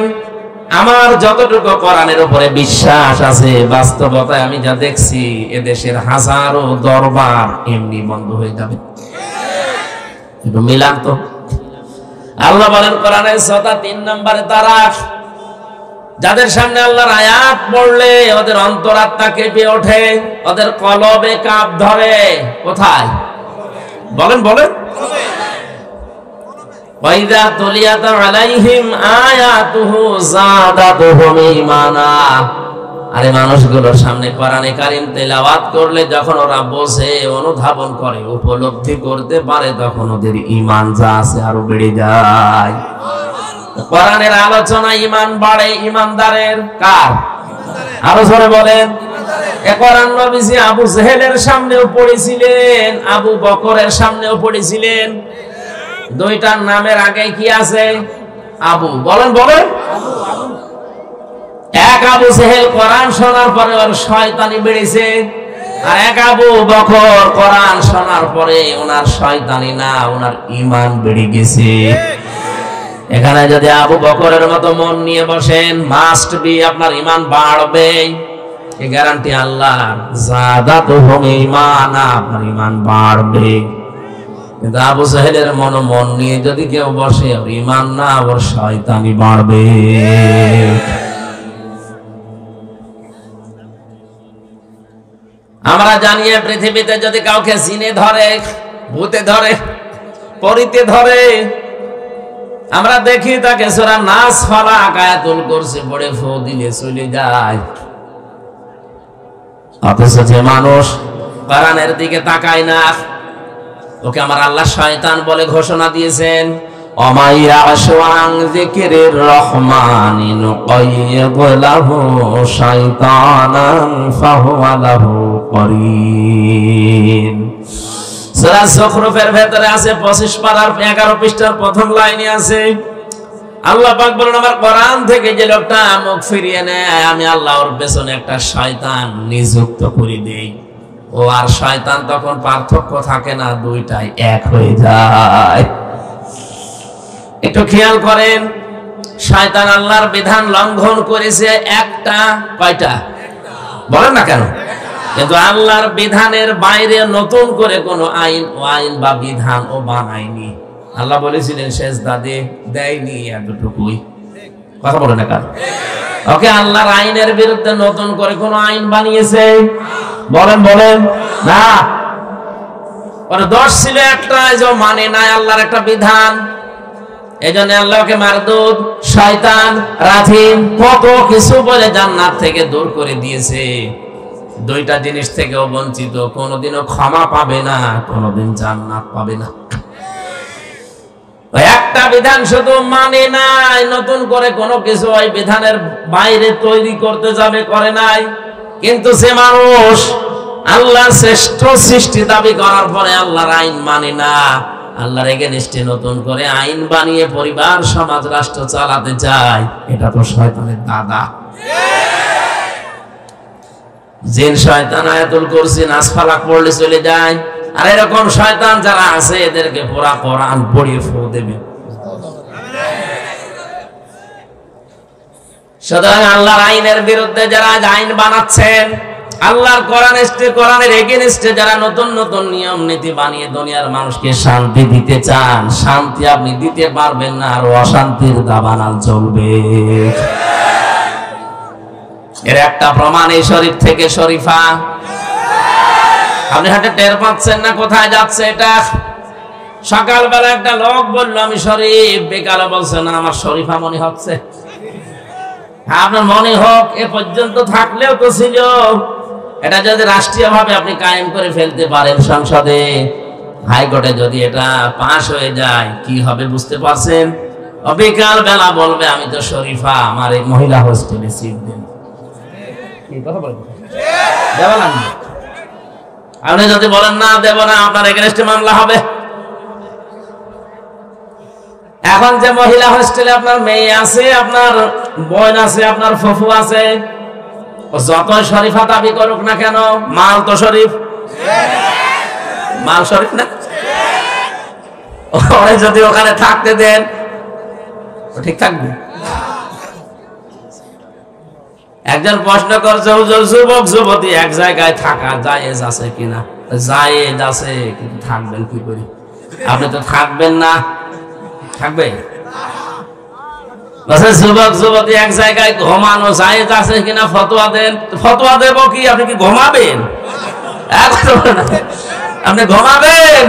আমার যতটুকু কোরআনের উপরে বিশ্বাস আছে, বাস্তবতায় আমি যা দেখছি এদেশের হাজারো দরবার এমনি বন্ধ হয়ে যাবে। একটু মিলান তো। আল্লাহ বলেন কোরআনের শ্রোতা 3 নম্বরে তারা, যাদের সামনে আল্লাহর আয়াত পড়লে ওদের অন্তরাত্মা কেঁপে ওঠে, ওদের কলবে কাঁপ ধরে। কোথায়? বলেন বলেন। ওয়াইদা তুলিয়াত আলাইহিম আয়াতুহু যাদাতুহুম ঈমানা। আরে মানুষগুলোর সামনে কোরআনে কারীম তেলাওয়াত করলে যখন ওরা বোঝে, অনুধাবন করে, উপলব্ধি করতে পারে, তখন ওদের ঈমান যা আছে আরো বেড়ে যায়। কোরআনের আলোচনা ঈমান বাড়ে ঈমানদারের। কার? আরো জোরে বলেন। এ কোরআন নবীজি আবু জেহেলের সামনেও পড়েছিলেন, আবু বকরের সামনেও পড়েছিলেন। 2টার নামের আগে কি আছে? আবু। বলেন বলেন। এক আবু জেহেল কোরআন শোনার পরে ওর শয়তানি বেড়েছে, আর এক আবু বকর কোরআন শোনার পরে ওনার শয়তানি না, ওনার ঈমান বেড়ে গেছে। এখানে যদি আবু বকরের মতো মন নিয়ে বসেন, মাস্ট বি আপনার ঈমান বাড়বে, এই গ্যারান্টি আল্লাহ। যাদাতুহুম ঈমানা, আপনার ঈমান বাড়বে। কিন্তু আবু জাহেলের মন নিয়ে যদি কেউ বসে, ওর ঈমান না, ওর শয়তানি বাড়বে। আমরা জানি পৃথিবীতে যদি কাউকে জিনে ধরে, ভূতে ধরে, পরিতে ধরে, আমরা দেখি তাকে সূরা নাস ফালাক আয়াতুল কুরসি পড়ে ফু দিলে চলে যায়। অথচ যে মানুষ কোরআনের দিকে তাকায় না, ওকে আমার আল্লাহ শয়তান বলে ঘোষণা দিয়েছেন, অমাইয়া আশওয়াং যিকিরির রহমানি নুকাইয়িদ লাহু শাইতানান ফাহুয়া লাহু করিন। সূরা যুখরুফের ভেতরে আছে 25 পারার 11 পৃষ্ঠার প্রথম লাইনে আছে, আল্লাহ পাক বলেন আমার কোরআন থেকে যে লোকটা মুখ ফিরিয়ে নেয়, আমি আল্লাহ ওর পেছনে একটা শয়তান নিযুক্ত করে দেই। ও আর শয়তান তখন পার্থক্য থাকে না, দুইটাই এক হয়ে যায়। একটু খেয়াল করেন, শয়তান আল্লাহর বিধান লঙ্ঘন করেছে একটা, কয়টা বলেন না কেন? কিন্তু আল্লাহর বিধানের বাইরে নতুন করে কোন আইন বা বিধান ও বানায়নি। আল্লাহ বলেছিলেন সেজদা দেয়নি, এতটুকুই। কথা বলে না কেন? ওকে আল্লাহর আইনের বিরুদ্ধে নতুন করে কোন আইন বানিয়েছে? বলেন না। ওর দোষ ছিল একটা, যে মানে নাই আল্লাহর একটা বিধান। এজন্য আল্লাহকে মারদুদ, শয়তান, রাজিম কত কিছু বলে জান্নাত থেকে দূর করে দিয়েছে। দুইটা জিনিস থেকেও বঞ্চিত, কোনোদিনও ক্ষমা পাবে না, কোনোদিন জান্নাত পাবে না। একটা বিধান শুধু মানে নাই, নতুন করে কোনো কিছু ওই বিধানের বাইরে তৈরি করতে যাবে, করে নাই। কিন্তু যে মানুষ আল্লাহর শ্রেষ্ঠ সৃষ্টি দাবি করার পরে আল্লাহর আইন মানে না, আল্লাহর এগেইনস্টে নতুন করে আইন বানিয়ে পরিবার, সমাজ, রাষ্ট্র চালাতে চায়, এটা তো শয়তানের দাদা। জিন শয়তান আয়াতুল কুরসি নাস ফালাক পড়লে চলে যায়। আর এরকম শয়তান যারা আছে এদেরকে পুরা কোরআন পড়িয়ে ফু দেবে। সুতরাং আল্লাহর আইনের বিরুদ্ধে যারা আইন বানাচ্ছেন, আল্লাহর কোরআনের এগেইনস্টে যারা নতুন নতুন নিয়ম নীতি বানিয়ে দুনিয়ার মানুষকে শান্তি দিতে চান, শান্তি আপনি দিতে পারবেন না, আর অশান্তির দাবানল চলবে। এর একটা প্রমাণ এই শরীফ থেকে শরীফা। আপনি হাতে টের পাচ্ছেন না কোথায় যাচ্ছে এটা? সকালবেলা একটা লোক বললো আমি শরীফ, বেকালে বলছে না আমার শরীফা মনে হচ্ছে। আপনার মনে হোক, এ পর্যন্ত থাকলেও তো ছিল। এটা যদি রাষ্ট্রীয় ভাবে আপনি কায়েম করে ফেলতে পারেন সংসদে, হাইকোর্টে যদি এটা পাশ হয়ে যায়, কি হবে বুঝতে পারছেন? বিকাল বেলা বলবে আমি তো শরীফা, আমার এই মহিলা হোস্টেলে সিট দেন। আপনি যদি বলেন না দেব না, আপনার এগেইনস্টে মামলা হবে। এখন যে মহিলা হোস্টেলে আপনার মেয়ে আছে, আপনার বোন আছে, আপনার ফুফু আছে, যত শরীফা দাবি করুক না কেন, মাল তো শরীফ, মাল শরীফ না। ওরে যদি ওখানে থাকতে দেন, ঠিক থাকবে। একজন প্রশ্ন করছে, যুবক যুবতী এক জায়গায় থাকা জায়েজ আছে কিনা? জায়েজ আছে, কিন্তু থাকবেন কি করে? আপনি তো থাকবেন না, থাকবে? যুবক যুবতী এক জায়গায় ঘুমানো জায়েজ আছে কিনা ফতোয়া দেন। ফতোয়া দেব কি? আপনি কি ঘুমাবেন? আপনি ঘুমাবেন?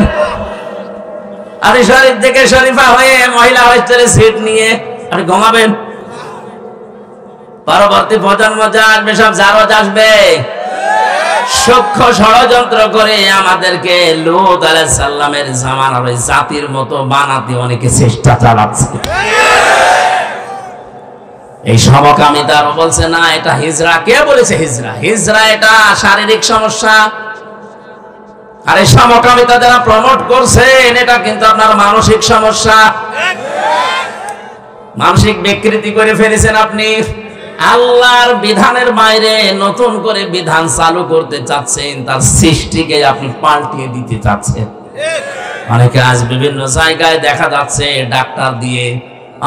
আপনি শরীফ থেকে শরীফা হয়ে মহিলা হোস্টেলে সিট নিয়ে আপনি ঘুমাবেন? পরবর্তী প্রজন্ম যা আসবে সব জারজ আসবে, সূক্ষ্ম ষড়যন্ত্র করে আমাদেরকে লূত আলাইহিস সালামের জামানার ওই জাতির মতো বানাতে অনেকে চেষ্টা চালাচ্ছে। এই সমকামিতার বলছে না এটা হিজরা। কে বলেছে হিজরা? হিজরা এটা শারীরিক সমস্যা। আর এই সমকামিতা যারা প্রমোট করছেন, এটা কিন্তু আপনার মানসিক সমস্যা। মানসিক বিকৃতি করে ফেলেছেন আপনি। আল্লাহর বিধানের বাইরে নতুন করে বিধান চালু করতে চাচ্ছেন, তার সৃষ্টিকে আপনি পাল্টিয়ে দিতে চাচ্ছেন। অনেকে আজ বিভিন্ন জায়গায় দেখা যাচ্ছে ডাক্তার দিয়ে,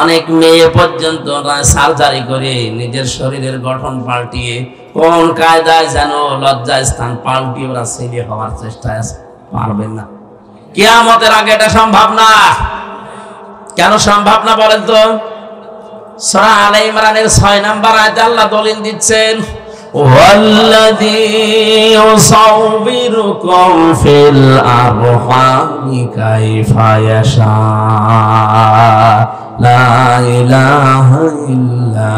অনেক মেয়ে পর্যন্ত সার্জারি করে নিজের শরীরের গঠন পাল্টিয়ে কোন কায়দায় যেন লজ্জায় স্থান পাল্টিয়ে ওরা ছেলে হওয়ার চেষ্টায় আছে। পারবেন না, কিয়ামতের আগে এটা সম্ভব না। কেন সম্ভব না বলেন তো? সূরা আলে ইমরানের 6 নম্বর আয়াতে আল্লাহ দলিল দিচ্ছেন, ওয়াল্লাযী ইউসাউবিরুকুম ফিল আরহামি কাইফা ইয়াশা লা ইলাহা ইল্লা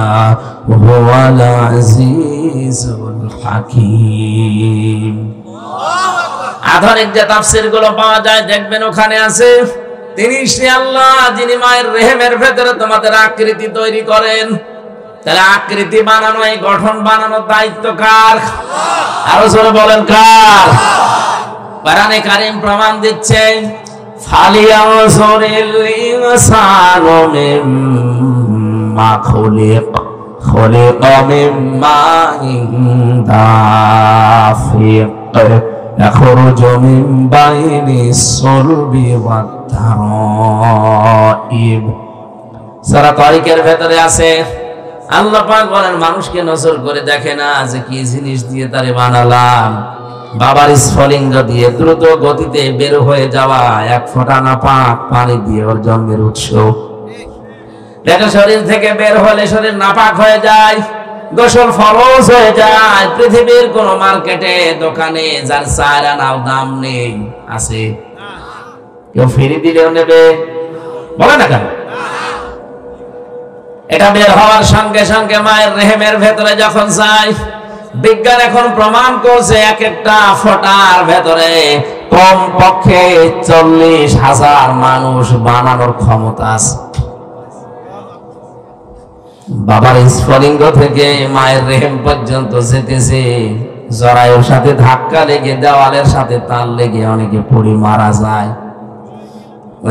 হুয়াল আজিজুল হাকীম। আধুনিক যে তাফসীর গুলো পাওয়া যায় দেখবেন ওখানে আছে তিনি সে আল্লাহ যিনি মায়ের রেহেমের ভেতরে তোমাদের আকৃতি তৈরি করেন। তাহলে আকৃতি বানানো, এই গঠন বানানোর দায়িত্ব কার? আরো জোরে বলেন কার? কোরআনে কারীম প্রমাণ দিচ্ছে ফালিয়ানজুরিল ইনসানু মিম্মা খুলিকা মিম্মা দাফিক ইয়াখরুজু মিন বাইনিস সুলবি ওয়াত তারাইব। সূরা তারিকের ভেতরে আছে আল্লাহ পাক বলেন মানুষকে নজর করে দেখে না যে কি জিনিস দিয়ে তারে বানালাম। বাবার স্ফলিঙ্গ দিয়ে দ্রুত গতিতে বের হয়ে যাওয়া এক ফোঁটা নাপাক পানি দিয়ে ওর জন্মের উৎস। এটা শরীর থেকে বের হলে শরীর নাপাক হয়ে যায়, গোসল ফরজ হয়ে যায়। পৃথিবীর কোন মার্কেটে দোকানে যার 4 আনাও দাম নেই আছে? কেউ ফ্রি দিলেও নেবে? বলে না কেন? এটা বের হওয়ার সঙ্গে সঙ্গে মায়ের রেহেমের ভেতরে যখন যায়, বিজ্ঞান এখন প্রমাণ করছে এক একটা ফোঁটার ভেতরে কম পক্ষে 40,000 মানুষ বানানোর ক্ষমতা আছে। বাবার স্ফলিঙ্গ থেকে মায়ের রেহেম পর্যন্ত যেতেছে, জরায়ুর সাথে ধাক্কা লেগে দেওয়ালের সাথে তাল লেগে অনেকে পড়ে মারা যায়।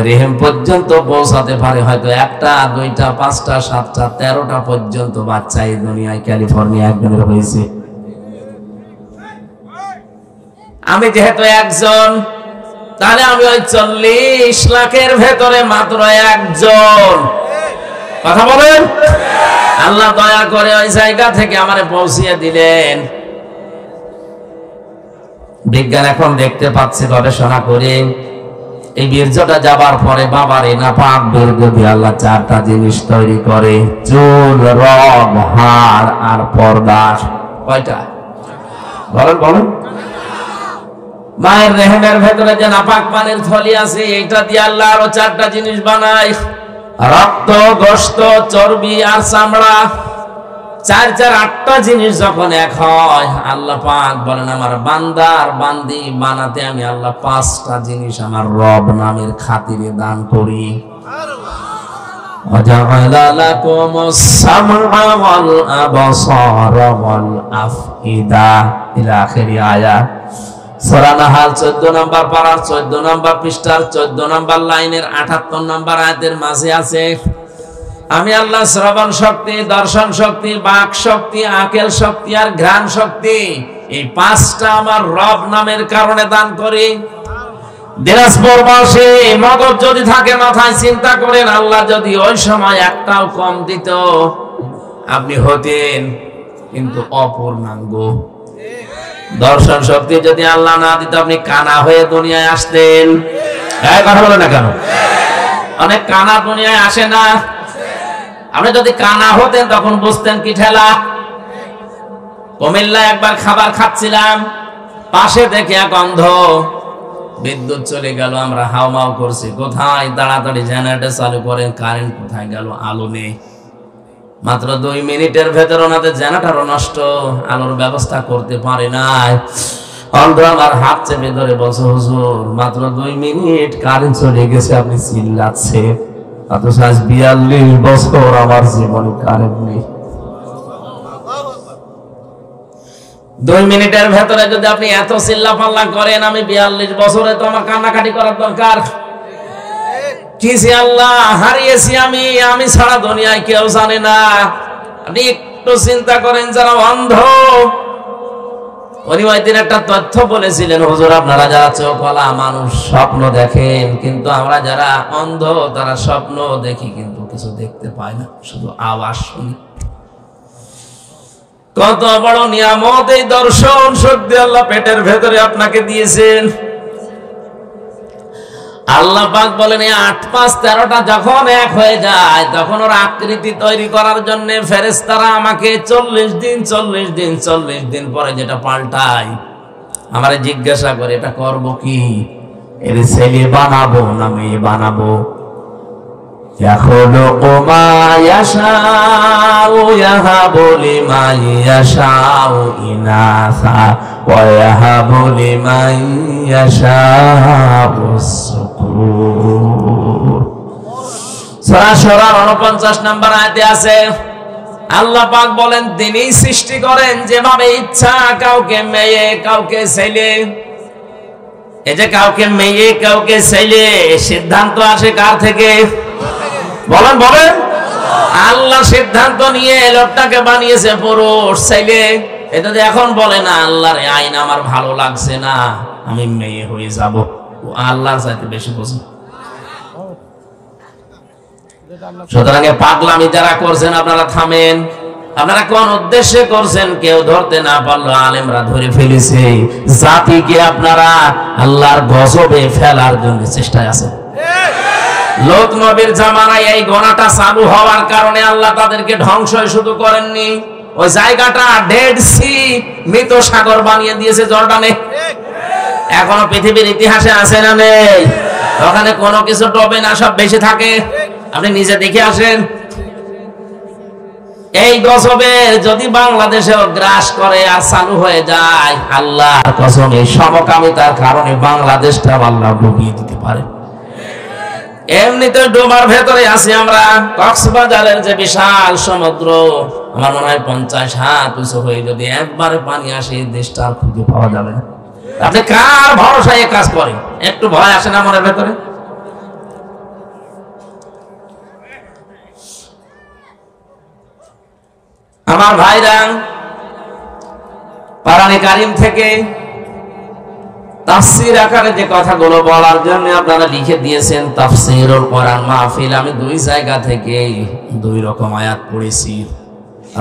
রেহেম পর্যন্ত পৌঁছাতে পারে হয়তো 1টা 2টা 5টা 7টা 13টা পর্যন্ত বাচ্চা এই দুনিয়ায় ক্যালিফোর্নিয়া একজনের হয়েছে। আমি যেহেতু একজন, তাহলে আমি ওই 40 লাখের ভেতরে মাত্র একজন। কথা বলেন। আল্লাহ দয়া করে ওই জায়গা থেকে আমারে পৌঁছিয়ে দিলেন। বিজ্ঞান এখন দেখতে পাচ্ছে গবেষণা করে এই বীর্যটা যাবার পরে বাবার এই নাপাক বীর্য দিয়ে আল্লাহ 4টা জিনিস তৈরি করে, চুল, রগ, হাড় আর পর্দা। কয়টা? বলেন বলেন। মায়ের রেহেমের ভেতরে যে নাপাক পানির থলি আছে এইটা দিয়ে আল্লাহ আরো 4টা জিনিস বানায়, রক্ত, গোশত, চর্বি আর চামড়া। 4 8টা জিনিস যখন এক হয়, আল্লাহ পাক বলেন আমার বান্দা আর বান্দি বানাতে আমি আল্লাহ 5টা জিনিস আমার রব নামের খাতিরে দান করি। ওয়াজআলা লাকুমুস সামআ ওয়াল আবসারা ওয়াল আফইদা ইলা আখিরি আয়াত। সূরা নাহাল 14 নম্বর পারার 14 নম্বর পৃষ্ঠার 14 নম্বর লাইনের 78 নম্বর আয়াতের মাঝে আছে আমি আল্লাহ শ্রবণ শক্তি, দর্শন শক্তি, বাক শক্তি, আকেল শক্তি আর ঘ্রাণ শক্তি, এই 5টা আমার রব নামের কারণে দান করি। দিনাজপুর বাসী মগজ যদি থাকে মাথায় চিন্তা করেন, আল্লাহ যদি ওই সময় একটাও কম দিত আপনি হতেন কিন্তু অপূর্ণাঙ্গ। দর্শন শক্তি যদি আল্লাহ না দিত আপনি কানা হয়ে দুনিয়ায় আসতেন। কথা বলে না কেন? অনেক কানা দুনিয়ায় আসে না। আপনি যদি কানা হতেন তখন বুঝতেন কি ঠেলা। কুমিল্লায় একবার খাবার খাচ্ছিলাম, পাশে দেখে এক অন্ধ, বিদ্যুৎ চলে গেল, আমরা হাউমাউ করছি কোথায়, তাড়াতাড়ি জেনারেটর চালু করেন, কারেন্ট কোথায় গেল, আলো নেই। মাত্র 2 মিনিটের ভেতর ওনাদের জেনারেটরও নষ্ট, আলোর ব্যবস্থা করতে পারে নাই। অন্ধ আমার হাত চেপে ধরে বলছে হুজুর মাত্র 2 মিনিট কারেন্ট চলে গেছে, আপনি চিল্লাচ্ছে। অথচ আজ 42 বছর আমার জীবনে কারেন্ট নেই। 2 মিনিটের ভেতরে যদি আপনি এত চিল্লা পাল্লা করেন, আমি 42 বছরে তো আমার কান্নাকাটি করার দরকার কি? আল্লাহ হারিয়েছি আমি ছাড়া দুনিয়ায় কেউ জানে না। আপনি একটু চিন্তা করেন যারা অন্ধ, উনি ওই দিন একটা তথ্য বলেছিলেন, হুজুর আপনারা যারা চোখওয়ালা মানুষ স্বপ্ন দেখেন, কিন্তু আমরা যারা অন্ধ তারা স্বপ্ন দেখি কিন্তু কিছু দেখতে পাই না, শুধু আওয়াজ শুনি। কত বড় নিয়ামত এই দর্শন শক্তি আল্লাহ পেটের ভেতরে আপনাকে দিয়েছেন। আল্লাহ পাক বলেন এই ৮ ৫ ১৩টা যখন এক হয়ে যায় তখন ওর আকৃতি তৈরি করার জন্য ফেরেশতারা আমাকে ৪০ দিন পরে যেটা পাল্টায় আমারে জিজ্ঞাসা করে এটা করব কি, এর ছেলে বানাবো না মেয়ে বানাবো। ইয়াখলুকু মা ইয়াশাউ ইয়াহাবু লিমান ইয়াশাউ ইনাসা ওয়া ইয়াহাবু লিমান ইয়াশাউ যুকুর। সূরা শুরার 49 নম্বর আয়াতে আছে আল্লাহ পাক বলেন তিনিই সৃষ্টি করেন যেভাবে ইচ্ছা, কাউকে মেয়ে কাউকে ছেলে। এই যে কাউকে মেয়ে কাউকে ছেলে সিদ্ধান্ত আসে কার থেকে? বলেন বলেন। আল্লাহ সিদ্ধান্ত নিয়ে লোকটাকে বানিয়েছে পুরুষ ছেলে। এটা যে এখন বলে না আল্লাহর আইন আমার ভালো লাগছে না আমি মেয়ে হয়ে যাব, ও আল্লাহর চাইতে বেশি বোঝে। সুতরাং পাগলামি যারা করছেন আপনারা থামেন। আপনারা কোন উদ্দেশ্যে করছেন কেউ ধরতে না পারলো, আলেমরা ধরে ফেলেছে। জাতিকে আপনারা আল্লাহর গজবে ফেলার জন্য চেষ্টায় আছেন। লোত নবীর জামানায় এই গোনাটা চালু হওয়ার কারণে আল্লাহ তাদেরকে ধ্বংসই শুধু করেননি, ওই জায়গাটা ডেড সি মৃত সাগর বানিয়ে দিয়েছে জর্ডানে। এখনো পৃথিবীর ইতিহাসে আছে না নেই? ওখানে কোনো কিছু ডবে না, সব বেশি থাকে। আপনি নিজে দেখে আসেন। এই গজবের যদি বাংলাদেশেও গ্রাস করে আর চালু হয়ে যায়, আল্লাহর কসম এই সমকামিতার কারণে বাংলাদেশটা আল্লাহ ডুবিয়ে দিতে পারে। এমনিতে ডোবার ভেতরে আছি আমরা। কক্সবাজারের যে বিশাল সমুদ্র, আমার মনে হয় 50 হাত উঁচু হয়ে যদি একবারে পানি আসে দেশটা আর খুঁজে পাওয়া যাবে না। আপনি কার ভরসায় কাজ করেন? একটু ভয় আসে না মনের ভেতরে? আমার ভাইরা, কোরআনে কারীম থেকে তাফসীর আকারে যে কথাগুলো বলার জন্য আপনারা লিখে দিয়েছেন তাফসীরুল কোরআন মাহফিল, আমি 2 জায়গা থেকে 2 রকম আয়াত পড়েছি।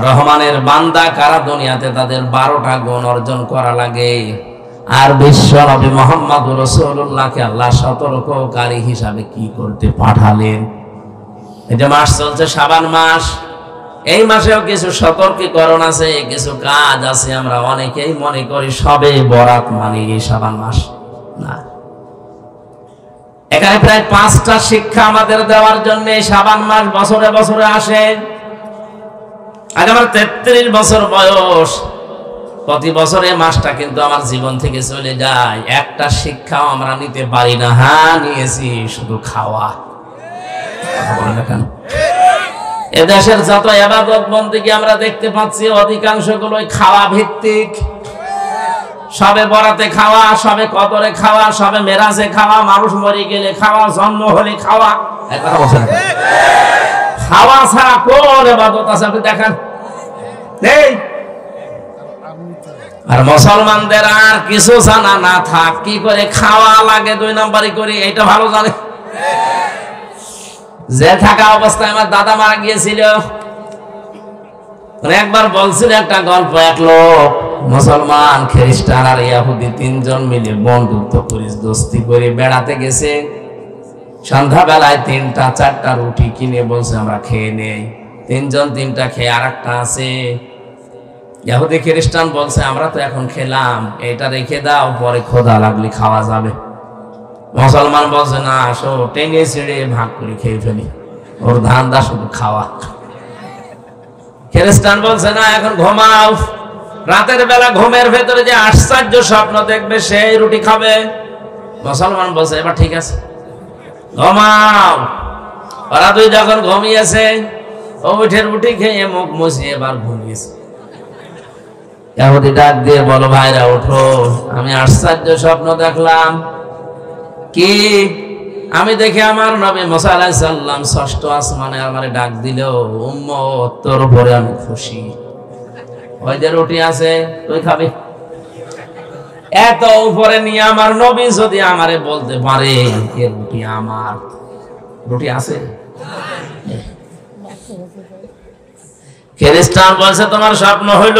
রহমানের বান্দা কারা দুনিয়াতে তাদের 12টা গুণ অর্জন করা লাগে, আর বিশ্ব নবী মুহাম্মদুর রাসূলুল্লাহকে আল্লাহ সতর্ককারী হিসাবে কি করতে পাঠালেন। এই যে মাস চলছে শাবান মাস, এই মাসেও কিছু সতর্কীকরণ আছে, কিছু কাজ আছে। আমরা অনেকেই মনে করি সবে বরাত মানে এই শাবান মাস না। এখানে প্রায় 5টা শিক্ষা আমাদের দেওয়ার জন্য শাবান মাস বছরে বছরে আসে। আজ আমার 33 বছর বয়স, প্রতি বছরে মাসটা কিন্তু আমার জীবন থেকে চলে যায়, একটা শিক্ষাও আমরা নিতে পারি না। হ্যাঁ নিয়েছি, শুধু খাওয়া। বলেন না কেন? এদেশের যত ইবাদত বন্দেগী আমরা দেখতে পাচ্ছি অধিকাংশ গুলোই খাওয়া ভিত্তিক। সবে বরাতে খাওয়া, সবে কদরে খাওয়া, সবে মেরাজে খাওয়া, মানুষ মরে গেলে খাওয়া, জন্ম হলে খাওয়া। একবার বলেন খাওয়া ছাড়া কোন ইবাদত আছে আপনি দেখান? নেই। আর মুসলমানদের আর কিছু জানা না থাক, কি করে খাওয়া লাগে 2 নম্বরই করি, এটা ভালো জানে। যে থাকা অবস্থায় আমার দাদা মারা গিয়েছিল, একবার বলছিল একটা গল্প। এক লোক মুসলমান, খ্রিস্টান আর ইহুদি 3 জন মিলে বন্ধুত্ব করে দোস্তি করে বেড়াতে গেছে। সন্ধ্যাবেলায় 3টা 4টা রুটি কিনে বলছে আমরা খেয়ে নেই। 3 জন 3টা খেয়ে আর একটা আছে। ইহুদি খ্রিস্টান বলছে আমরা তো এখন খেলাম, এটা রেখে দাও, পরে ক্ষুধা লাগলে খাওয়া যাবে। মুসলমান বলছে না, আসো টেনে ছিঁড়ে ভাগ করে খেয়ে ফেলি, ওর ধান্দা শুধু খাওয়া। খ্রিস্টান বলছে না, এখন ঘুমাও, রাতের বেলা ঘুমের ভেতরে যে আশ্চর্য স্বপ্ন দেখবে সেই রুটি খাবে। মুসলমান বলছে এবার ঠিক আছে ঘুমাও। ওরা 2 যখন ঘুমিয়েছে, ও উঠে রুটি খেয়ে মুখ মুছিয়ে এবার ঘুমিয়েছে। ইহুদি ডাক দিয়ে বলো ভাইরা ওঠো, আমি আশ্চর্য স্বপ্ন দেখলাম। কি? আমি দেখি আমার নবী মুসা আলাইহিস সালাম 6ষ্ঠ আসমানে আমারে ডাক দিল, উম্মত তোর উপরে আমি খুশি। ওই যে রুটি আছে তুই খাবি। এত উপরে নিয়ে আমার নবী যদি আমারে বলতে পারে এই রুটি আমার, রুটি আছে। খ্রিস্টান বলছে তোমার স্বপ্ন হইল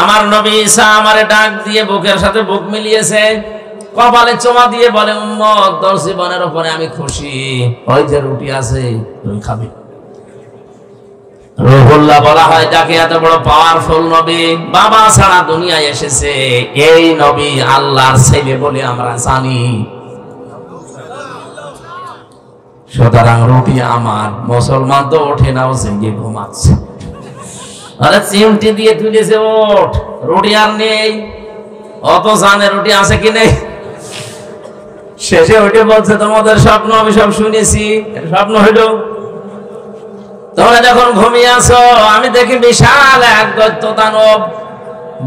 আমার নবী ঈসা আমারে ডাক দিয়ে বুকের সাথে বুক মিলিয়েছে। কপালে চোমা দিয়ে বলে উম্মত তোর জীবনের উপরে আমি খুশি, ওই যে রুটি আছে তুই খাবি। রুহুল্লাহ বলা হয় যাকে এত বড় পাওয়ারফুল নবী, বাবা ছাড়া দুনিয়ায় এসেছে এই নবী আল্লাহর ছেলে বলে আমরা জানি। সুতরাং রুটি আমার, মুসলমান তো ওঠে না, ও জেগে ঘুমাচ্ছে। আরে চিমটি দিয়ে তুলেছে ওঠ, রুটি আর নেই, অত জানে রুটি আছে কি নেই। শেষে ওইটা বলছে তোমাদের স্বপ্ন আমি সব শুনেছি, স্বপ্ন হইল তোমরা যখন ঘুমিয়ে আছো আমি দেখি বিশাল এক দৈত্য দানব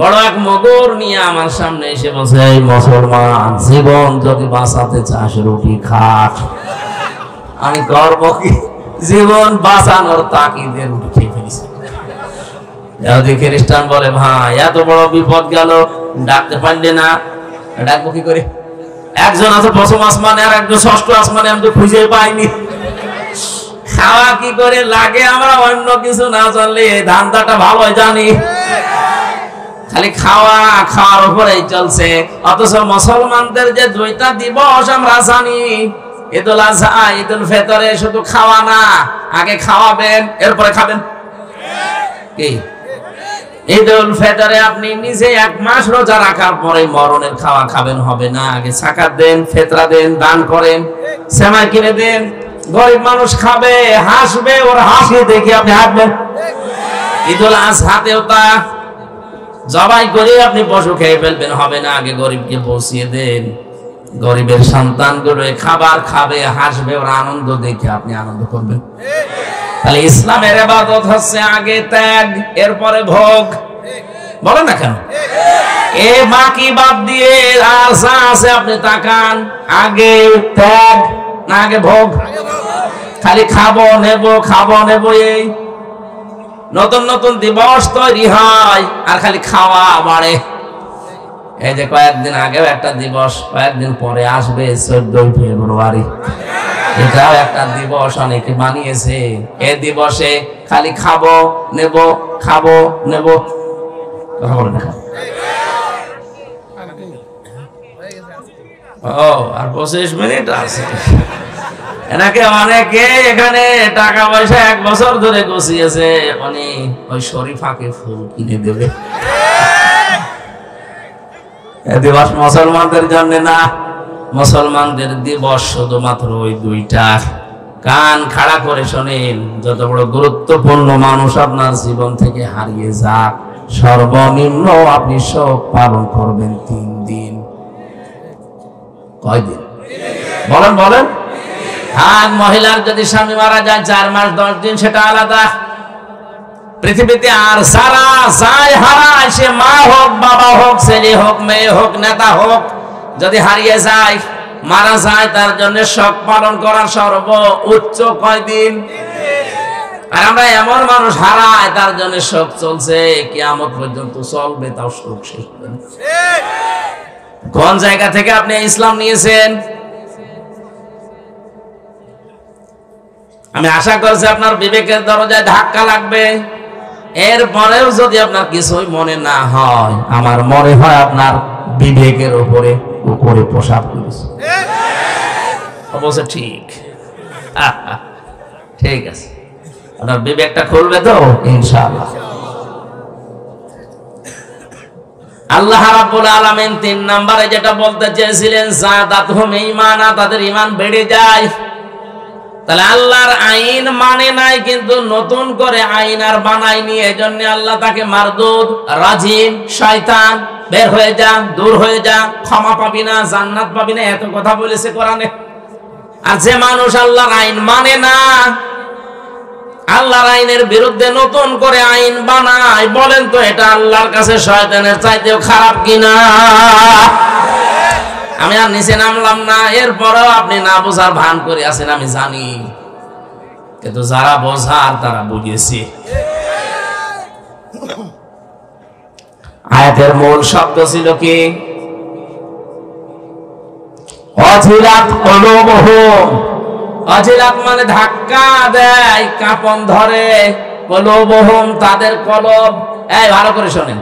বড় এক মগর নিয়ে আমার সামনে এসে বলছে, এই মুসলমান জীবন যদি বাঁচাতে চাস রুটি খা। আমি করবো কি, জীবন বাঁচানোর তাকিদে রুটি খেয়ে ফেলেছি। যদি খ্রিস্টান বলে ভাই এত বড় বিপদ গেল ডাকতে পারলে না, ডাকবো কি করে? একজন আছে প্রথম আসমানে আর একজন ষষ্ঠ আসমানে, আমি তো খুঁজে পাইনি। খাওয়া কি করে লাগে আমরা অন্য কিছু না জানলে ধান্দাটা ভালো জানি, খালি খাওয়া খাওয়ার উপরেই চলছে। অথচ মুসলমানদের যে দুইটা দিবস আমরা জানি, ঈদুল আজহা ঈদুল ফিতরে, শুধু খাওয়া না, আগে খাওয়াবেন এরপরে খাবেন। কি ঈদুল ফিতরে আপনি নিজে 1 মাস রোজা রাখার পরে মরণের খাওয়া খাবেন, হবে না। আগে যাকাত দেন, ফিতরা দেন, দান করেন, সেমাই কিনে দেন, গরিব মানুষ খাবে, হাসবে, ওর হাসি দেখে আপনি হাসবেন। ঈদুল আজহাতেও তা জবাই করে আপনি পশু খেয়ে ফেলবেন, হবে না। আগে গরিবকে পৌঁছিয়ে দেন, গরিবের সন্তানগুলো খাবার খাবে, হাসবে, ওর আনন্দ দেখে আপনি আনন্দ করবেন। তাহলে ইসলামের ইবাদত হচ্ছে আগে ত্যাগ, এরপরে ভোগ। বলেন না কেন? এ বাকি বাদ দিয়ে আর যা আছে আপনি তাকান, আগে ত্যাগ না আগে ভোগ? খালি খাবো নেব, এই নতুন নতুন দিবস তৈরি হয় আর খালি খাওয়া বাড়ে। এই যে কয়েকদিন আগেও একটা দিবস, কয়েকদিন পরে আসবে 14 ফেব্রুয়ারি, এটাও একটা দিবস অনেকে বানিয়েছে। এই দিবসে খালি খাবো নেব। কথা বলে না? ও আর 25 মিনিট আছে। এনাকে অনেকে এখানে টাকা পয়সা 1 বছর ধরে গুছিয়েছে, মানে ওই শরীফাকে ফুল কিনে দেবে। এই দিবস মুসলমানদের জন্য না, মুসলমানদের দিবস শুধুমাত্র ওই 2টা। কান খাড়া করে শোনেন, যত বড় গুরুত্বপূর্ণ মানুষ আপনার জীবন থেকে হারিয়ে যাক, সর্বনিম্ন আপনি শোক পালন করবেন 3 দিন। কয়দিন? বলেন। আর মহিলার যদি স্বামী মারা যায় 4 মাস 10 দিন, সেটা আলাদা। পৃথিবীতে আর সারা যায় হারায়, সে মা হোক, বাবা হোক, ছেলে হোক, মেয়ে হোক, নেতা হোক, যদি হারিয়ে যায়, মারা যায়, তার জন্য শোক পালন করার সর্বোচ্চ কয়দিন? আর আমরা এমন মানুষ হারায়, তার জন্য শোক চলছে, কিয়ামত পর্যন্ত চলবে, তাও শোক শেষ হবে না। কোন জায়গা থেকে আপনি ইসলাম নিয়েছেন? আমি আশা করছি আপনার বিবেকের দরজায় ধাক্কা লাগবে। এরপরেও যদি আপনার কিছুই মনে না হয়, আমার মনে হয় আপনার বিবেকের উপরে উপরে প্রসাব করেছে। অবশ্য ঠিক আছে, আপনার বিবেকটা খুলবে তো ইনশাআল্লাহ। আল্লাহ রাব্বুল আলামিন 3 নম্বরে যেটা বলতে চেয়েছিলেন, যাদাতহুম ঈমানা, তাদের ঈমান বেড়ে যায়। তাহলে আল্লাহর আইন মানে নাই, কিন্তু নতুন করে আইন আর বানায়নি, এজন্য আল্লাহ তাকে মারদুদ, রাজিম, শয়তান, বের হয়ে যা, দূর হয়ে যা, ক্ষমা পাবি না, জান্নাত পাবি না, এত কথা বলেছে কোরআনে। আর যে মানুষ আল্লাহর আইন মানে না, আল্লাহর আইনের বিরুদ্ধে নতুন করে আইন বানায়, বলেন তো এটা আল্লাহর কাছে শয়তানের চাইতেও খারাপ কিনা? আমি আর নিচে নামলাম না, এরপরেও আপনি না বোঝার ভান করে আছেন, আমি জানি, কিন্তু যারা বোঝার তারা বুঝেছে। আয়াতের মূল শব্দ ছিল কি? অজিলাত কুলুবুহুম। অজিলাত মানে ধাক্কা দেয়, কাঁপন ধরে। কুলুবুহুম তাদের কলব। এই ভালো করে শোনেন,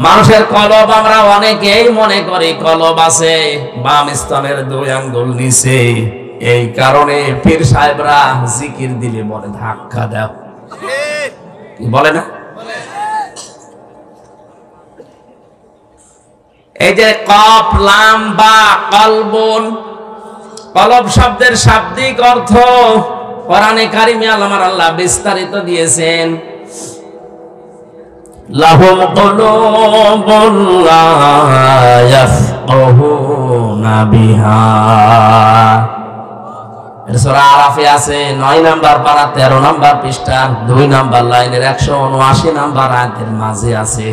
মানুষের কলব আমরা অনেকেই মনে করি কলব আছে বাম স্তনের 2 আঙ্গুল নিচে। এই কারণে পীর সাহেবরা জিকির দিলে বলে ধাক্কা দাও, বলে না? এই যে কফ লাম বা কলবুন, কলব শব্দের শাব্দিক অর্থ কোরআনে কারিমে আল্লাহ বিস্তারিত দিয়েছেন। লাহুম কুলুবুন লা ইয়াফকাহুনা বিহা, এটা সূরা আরাফে আছে 9 নাম্বার পারা 13 নাম্বার পৃষ্ঠা 2 নাম্বার লাইনের 179 নাম্বার আয়াতের মাঝে আছে।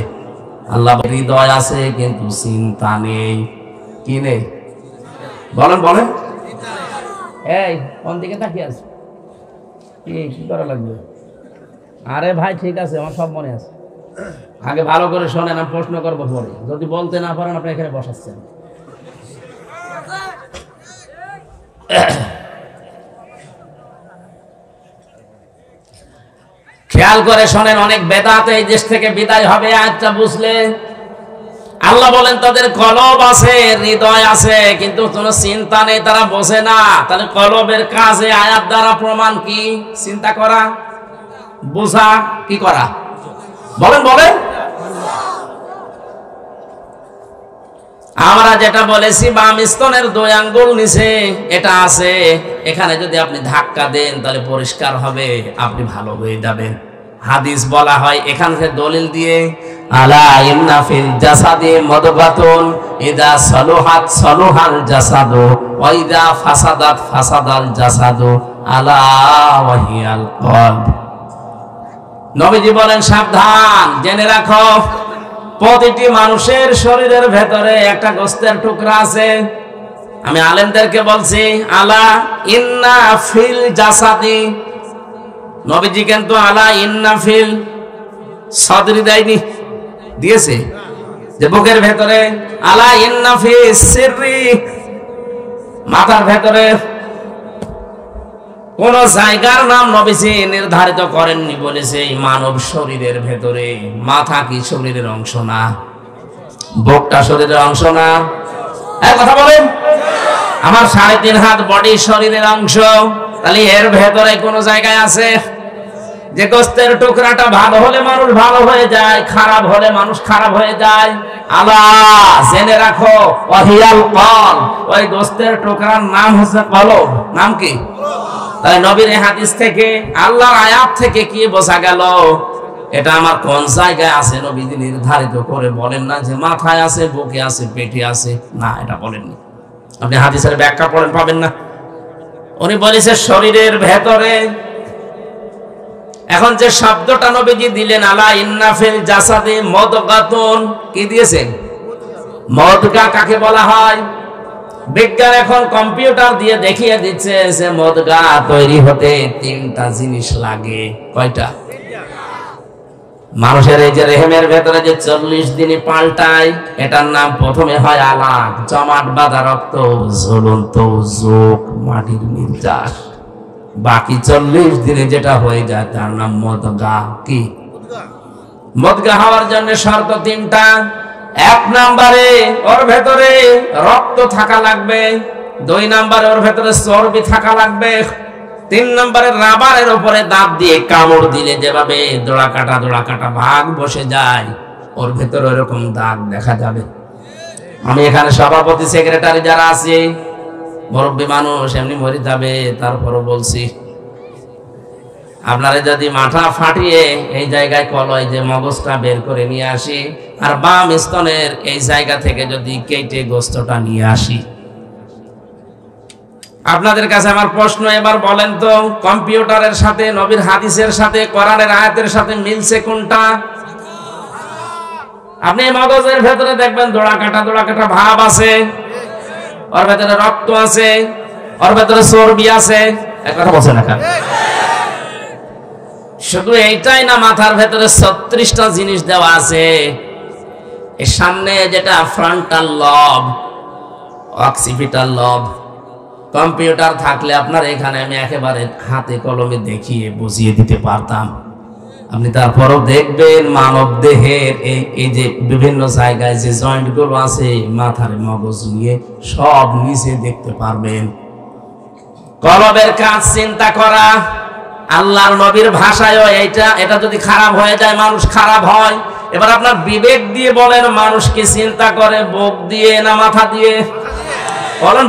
আল্লাহ হৃদয় আছে কিন্তু চিন্তা নেই। কি নেই বলেন বলেন? এই কোন দিকে তাকিয়ে আছে? কি করা লাগবে? আরে ভাই ঠিক আছে, আমার সব মনে আছে। আগে ভালো করে শোনেন, আমি প্রশ্ন করবো পরে। যদি বলতে না পারেন আপনি এখানে বসাচ্ছেন। খেয়াল করে শোনেন, অনেক বেদাত এই দেশ থেকে বিদায় হবে আয়াতটা বুঝলে। আল্লাহ বলেন তাদের কলব আছে, হৃদয় আছে, কিন্তু কোনো চিন্তা নেই, তারা বোঝে না। তাহলে কলবের কাজে আয়াত দ্বারা প্রমাণ কি? চিন্তা করা, বোঝা, কি করা? বলেন বলেন। আমরা যেটা বলেছি বাম স্তনের 2 আঙ্গুল নিচে এটা আছে, এখানে যদি আপনি ধাক্কা দেন তাহলে পরিষ্কার হবে, আপনি ভালো হয়ে যাবেন। হাদিস বলা হয় এখান থেকে দলিল দিয়ে, আলা ইন্না ফিল জাসাদি মুদগাতুন ইদা সালুহাত সালুহাল জাসাদু ওয়া ইদা ফাসাদাত ফাসাদাল জাসাদু আলা ওয়া হিয়াল কলব। নবীজি বলেন সাবধান, জেনে রাখো প্রতিটি মানুষের শরীরের ভেতরে একটা গোস্তের টুকরা আছে। আমি আলেমদেরকে বলছি আলা ইন্না ফিল জাসাদি, নবীজি কিন্তু আলা ইন্না ফিল সদরি দেয়নি, দিয়েছে যে বুকের ভেতরে। আলা ইন্না ফিস সিররি, মাথার ভেতরে কোন জায়গার নাম নবীজি নির্ধারিত করেননি, বলেছে মানব শরীরের ভেতরে। মাথা কি শরীরের অংশ না? বুকটা শরীরের অংশ না? এক কথা বলেন। আমার 3.5 হাত বডি শরীরের অংশ, তাহলে এর ভেতরে কোন জায়গায় আছে যে গোস্তের টুকরাটা ভালো হলে মানুষ ভালো হয়ে যায়, খারাপ হলে মানুষ খারাপ হয়ে যায়। আল্লাহ জেনে রাখো ওয়াহিয়াল কলব, ওই গোস্তের টুকরার নাম হচ্ছে কলব। নাম কি? তাই নবীর হাদিস থেকে, আল্লাহর আয়াত থেকে কি বোঝা গেল? এটা আমার কোন জায়গায় আছে নবীজি নির্ধারিত করে বলেন না যে মাথায় আছে, বুকে আছে, পেটে আছে, না এটা বলেননি। আপনি হাদিসের ব্যাখ্যা পড়েন, পাবেন না। উনি বলেছে শরীরের ভেতরে। এখন যে শব্দটা নবীজি দিলেন আলা ইন্না ফিল জাসাদি মুদগাতুন, কি দিয়েছেন? মুদগা কাকে বলা হয়? বিজ্ঞান এখন কম্পিউটার দিয়ে দেখিয়ে দিচ্ছে যে মুদগা তৈরি হতে 3টা জিনিস লাগে। কয়টা? মানুষের এই যে রেহেমের ভেতরে যে 40 দিনে পাল্টায়, এটার নাম প্রথমে হয় আলাক, জমাট বাঁধা রক্ত, ঝুলন্ত যোগ, মাটির নির্যাস। বাকি 40 দিনে যেটা হয়ে যায় তার নাম মুদগা। কি? মুদগা হওয়ার জন্য শর্ত 3টা। 1 নম্বরে ওর ভেতরে রক্ত থাকা লাগবে, 2 নম্বরে ওর ভেতরে চর্বি থাকা লাগবে, 3 নম্বরে রাবারের উপরে দাঁত দিয়ে কামড় দিলে যেভাবে দোড়া কাটা ভাগ বসে যায়, ওর ভেতরে এরকম দাগ দেখা যাবে। আমি এখানে সভাপতি সেক্রেটারি যারা আছে, মুরব্বী মানুষ, এমনি মরে যাবে, তারপরও বলছি আপনারা যদি মাথা ফাটিয়ে এই জায়গায় কলয় যে মগজটা বের করে নিয়ে আসি, আর বাম স্তনের এই জায়গা থেকে যদি কেটে গোস্তটা নিয়ে আসি, আপনাদের কাছে আমার প্রশ্ন, এবার বলেন তো কম্পিউটারের সাথে, নবীর হাদিসের সাথে, কোরআনের আয়াতের সাথে মিলছে কোনটা? আপনি মগজের ভেতরে দেখবেন দোড়া কাটা ভাব আছে, ওর ভেতরে রক্ত আছে, ওর ভেতরে চর্বি আছে। এক কথা বলছেন না? শুধু এইটাই না, মাথার ভেতরে 36টা জিনিস দেওয়া আছে। এর সামনে যেটা ফ্রন্টাল লব, অক্সিপিটাল লব, কম্পিউটার থাকলে আপনার এখানে আমি একেবারে হাতে কলমে দেখিয়ে বুঝিয়ে দিতে পারতাম। আপনি তারপরও দেখবেন মানব দেহের এই যে বিভিন্ন জায়গায় যে জয়েন্ট গুলো আছে মাথার মগজ নিয়ে সব নিচে দেখতে পারবেন। কলবের কাজ চিন্তা করা, আল্লাহর নবীর ভাষায়ও এটা যদি খারাপ হয়ে যায় মানুষ খারাপ হয়। এবার আপনার বিবেক দিয়ে বলেন, মানুষ কি চিন্তা করে বুক দিয়ে না মাথা দিয়ে? বলেন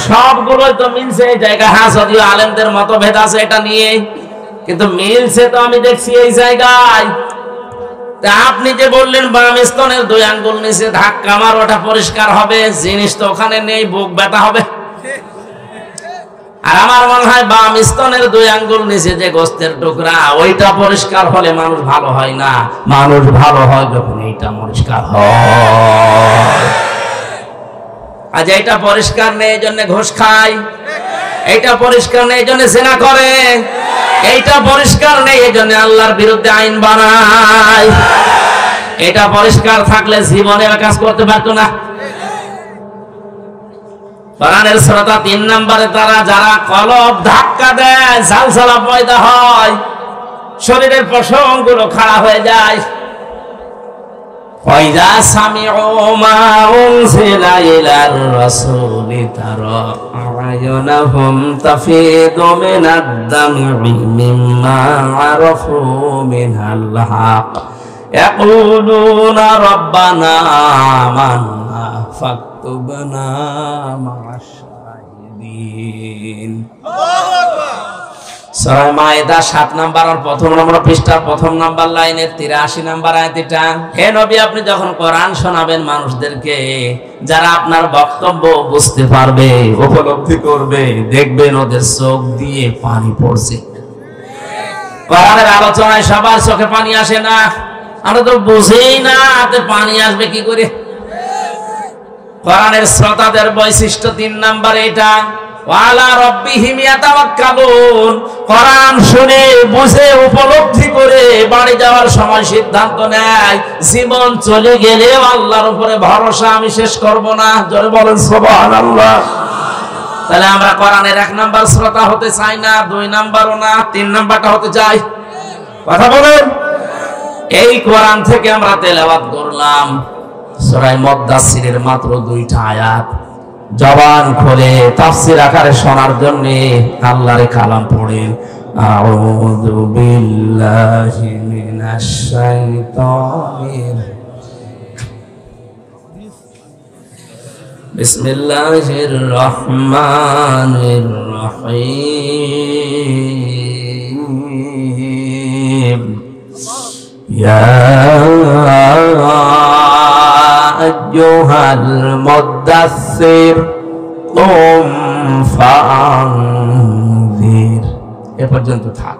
সবগুলোই তো মিলছে এই জায়গা। হ্যাঁ, যদিও আলেমদের মতভেদ আছে এটা নিয়ে, কিন্তু মিলছে তো আমি দেখছি এই জায়গায়। তা আপনি যে বললেন বাম স্তনের 2 আঙ্গুল নিচে ধাক্কা মার ওটা পরিষ্কার হবে, জিনিস তো ওখানে নেই, বুক ব্যথা হবে। আর আমার মনে হয় বাম স্তনের 2 আঙ্গুল নিচে যে গোস্তের টুকরা ওইটা পরিষ্কার হলে মানুষ ভালো হয় না। মানুষ ভালো হয় যখন এইটা পরিষ্কার হয়। আজ এইটা পরিষ্কার নেই এই জন্য ঘুষ খায়, এইটা পরিষ্কার নেই এই জন্য জেনা করে, এইটা পরিষ্কার নেই এই জন্য আল্লাহর বিরুদ্ধে আইন বানায়। এটা পরিষ্কার থাকলে জীবনে কাজ করতে পারতো না। কোরআনের শ্রোতা 3 নম্বরে তারা যারা কলব ধাক্কা দেয়, ঝালঝালা পয়দা হয়, শরীরের পশমগুলো খাড়া হয়ে যায়। ওয়াইদা সামিউ মা উনজিলা ইলার রাসূলি তারা আ'য়ুনাহুম তাফিদু মিনাদ দাম'i মিম্মা আরাফু মিনাল হক ইয়াকুলুনা রাব্বানা আমান্না ফাকতুবনা মা'আশ শাহিদিন। সূরা মায়েদা 7 নম্বর আর 1 নম্বর পৃষ্ঠা 1 নম্বর লাইনের 83 নম্বর আয়াত এটা। হে নবী, আপনি যখন কোরআন শোনাবেন মানুষদেরকে, যারা আপনার বক্তব্য বুঝতে পারবে, উপলব্ধি করবে, দেখবেন ওদের চোখ দিয়ে পানি পড়ছে। কোরআনের আলোচনায় সবার চোখে পানি আসে না, আমরা তো বুঝেই না হাতে পানি আসবে কি করে। কোরআনের শ্রোতাদের বৈশিষ্ট্য 3 নম্বর এটা, ওয়ালা রাব্বিহিম ইয়াতাওয়াক্কালুন। কোরআন শুনে বুঝে উপলব্ধি করে বাড়ি যাওয়ার সময় সিদ্ধান্ত নেয়, জীবন চলে গেলেও আল্লাহর উপরে ভরসা আমি শেষ করব না। জোরে বলেন সুবহানাল্লাহ। তাহলে আমরা কোরআনের 1 নম্বর শ্রোতা হতে চাই না, 2 নম্বরও না, 3 নম্বরটা হতে চাই। কথা বলেন। এই কোরআন থেকে আমরা তেলাওয়াত করলাম সূরা মুদ্দাসসিরের মাত্র 2টা আয়াত। জবান খুলে তাফসীর আকারে শোনার জন্য আল্লাহর কালাম পড়েন। আউযু বিল্লাহি মিনাশ শাইতানির বিসমিল্লাহির রহমানির রহিম। ইয়া আইয়ুহাল মুদ্দাসসির কুম ফাআনযির। এ পর্যন্ত থাক।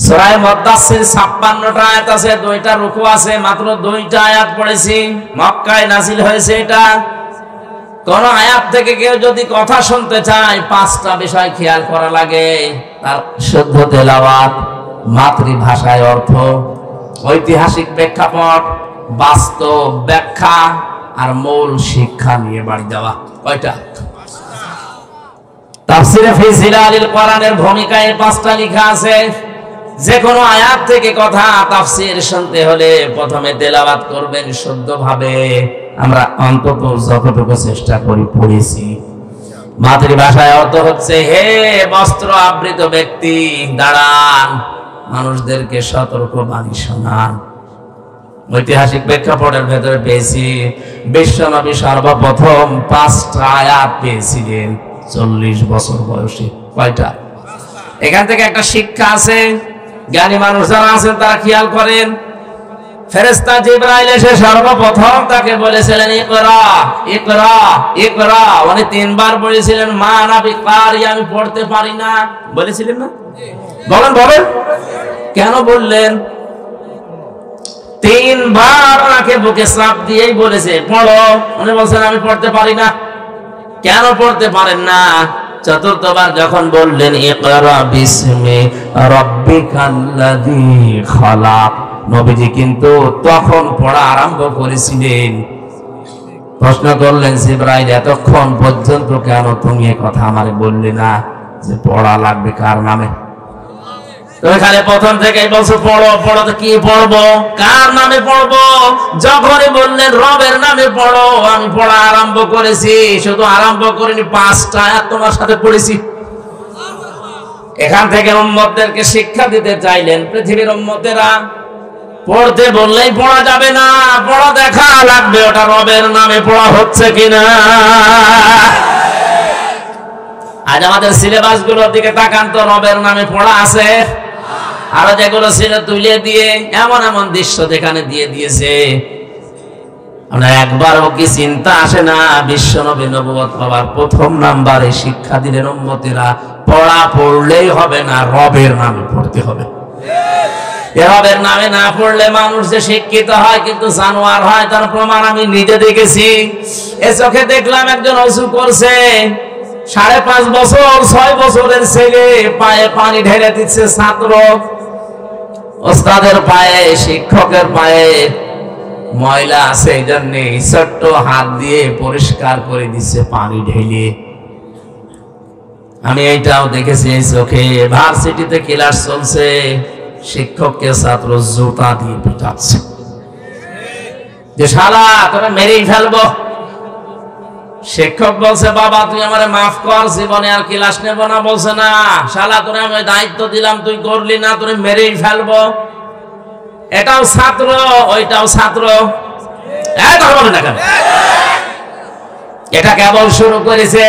সূরা মুদ্দাসসির 56টা আয়াত আছে, 2টা রুকু আছে, মাত্র 2টা আয়াত পড়েছি। মক্কায় নাযিল হয়েছে এটা। কোন আয়াত থেকে কেউ যদি কথা শুনতে চায় 5টা বিষয় খেয়াল করা লাগে। তার শুদ্ধ তেলাওয়াত, মাতৃভাষায় অর্থ, ঐতিহাসিক প্রেক্ষাপট, বাস্তব ব্যাখ্যা আর মূল শিক্ষা নিয়ে বাড়ি যাওয়া। কয়টা? তাফসীরে ফি জিলালিল কোরআনের ভূমিকায় 5টা লেখা আছে। যে কোনো আয়াত থেকে কথা তাফসীর শুনতে হলে প্রথমে তেলাওয়াত করবেন শুদ্ধভাবে। আমরা অন্তত যতটুকু চেষ্টা করি পড়েছি। মাতৃভাষায় অর্থ হচ্ছে, হে বস্ত্র আবৃত ব্যক্তি দাঁড়ান, মানুষদেরকে সতর্ক বাণী শোনান। ঐতিহাসিক প্রেক্ষাপটের ভেতরে পেয়েছি বিশ্বনবী সর্বপ্রথম 5টা আয়াত পেয়েছিলেন 40 বছর বয়সে। কয়টা? এখান থেকে একটা শিক্ষা আছে, জ্ঞানী মানুষ যারা আছেন তারা খেয়াল করেন। ফেরেশতা জিবরাইল এসে সর্বপ্রথম তাকে বলেছিলেন ইকরা ইকরা ইকরা। উনি 3 বার বলেছিলেন মা আনা বিকারি, আমি পড়তে পারি না। বলেছিলেন না? বলেন কেন বললেন? 3 বার ওনাকে বুকে চাপ দিয়েই বলেছে পড়ো। উনি বলছেন আমি পড়তে পারি না। কেন পড়তে পারেন না? 4বার যখন বললেন ইকরা বিসমি রাব্বিকাল্লাযী খালাক, নবীজি কিন্তু তখন পড়া আরম্ভ করেছিলেন। প্রশ্ন করলেন জিবরাইল, এতক্ষণ পর্যন্ত কেন তুমি এই কথা আমারে বললে না যে পড়া লাগবে কার নামে? তুমি খালি প্রথম থেকেই বলছো পড়ো পড়ো, তো কি পড়বো, কার নামে পড়বো? যখনই বললেন রবের নামে পড়ো, আমি পড়া আরম্ভ করেছি। শুধু আরম্ভ করিনি, 5টা আয়াত তোমার সাথে পড়েছি। এখান থেকে উম্মতদেরকে শিক্ষা দিতে চাইলেন, পৃথিবীর উম্মতেরা পড়তে বললেই পড়া যাবে না, পড়া দেখা লাগবে ওটা রবের নামে পড়া হচ্ছে কিনা। আজ আমাদের সিলেবাস গুলোর দিকে তাকান তো, রবের নামে পড়া আছে? আর যেগুলো ছিল তুলে দিয়ে এমন এমন দৃশ্য যেখানে দিয়ে দিয়েছে, আমরা একবারও কি চিন্তা আসে না বিশ্ব নবী নবুয়ত পাওয়ার প্রথম নাম্বারে শিক্ষা দিলেন উম্মতেরা পড়া পড়লেই হবে না, রবের নামে পড়তে হবে। রবের নামে না পড়লে মানুষ যে শিক্ষিত হয় কিন্তু জানোয়ার হয়, তার প্রমাণ আমি নিজে দেখেছি। এ চোখে দেখলাম একজন ওযু করছে, 5.5 বছর 6 বছরের ছেলে পায়ে পানি ঢেলে দিচ্ছে ছাত্র, ওস্তাদের পায়ে, শিক্ষকের পায়ে ময়লা আছে এই জন্য ছোট্ট হাত দিয়ে পরিষ্কার করে দিচ্ছে পানি ঢেলে। আমি এইটাও দেখেছি এই চোখে। ভার্সিটিতে ক্লাস চলছে, শিক্ষককে ছাত্র জুতা দিয়ে পিটাচ্ছে যে শালা তোরা মেরেই ফেলবো। শিক্ষক বলছে বাবা তুই আমারে মাফ কর, জীবনে আর ক্লাস নেব না। বলছে না শালা তোরে আমি দায়িত্ব দিলাম, তুই করলি না, তোরে মেরেই ফেলবো। এটাও ছাত্র, ওইটাও ছাত্র। এটা কেবল শুরু করেছে,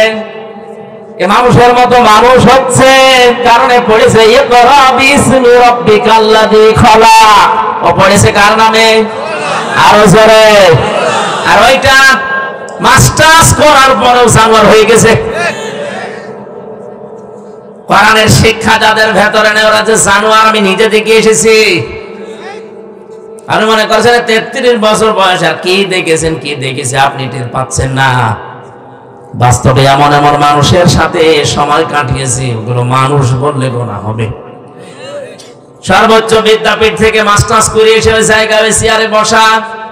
মানুষের মতো মানুষ হচ্ছে কারণে পড়েছে ইকরা বিসমি রাব্বিকাল্লাযী খালাক। ও পড়েছে কার নামে? আরো জোরে। আর ওইটা মাস্টার্স করার পরেও জানোয়ার হয়ে গেছে। কোরআনের শিক্ষা যাদের ভেতরে নেই ওরা যে জানোয়ার, আমি নিজে দেখে এসেছি। আপনি মনে করছেন 33 বছর বয়স আর কি দেখেছেন, কি দেখেছে আপনি টের পাচ্ছেন না। বাস্তবে এমন এমন মানুষের সাথে সময় কাটিয়েছি, ওগুলো মানুষ বললে গোনা হবে। সর্বোচ্চ বিদ্যাপীঠ থেকে মাস্টার্স করে এসে ওই জায়গায় চেয়ারে বসা,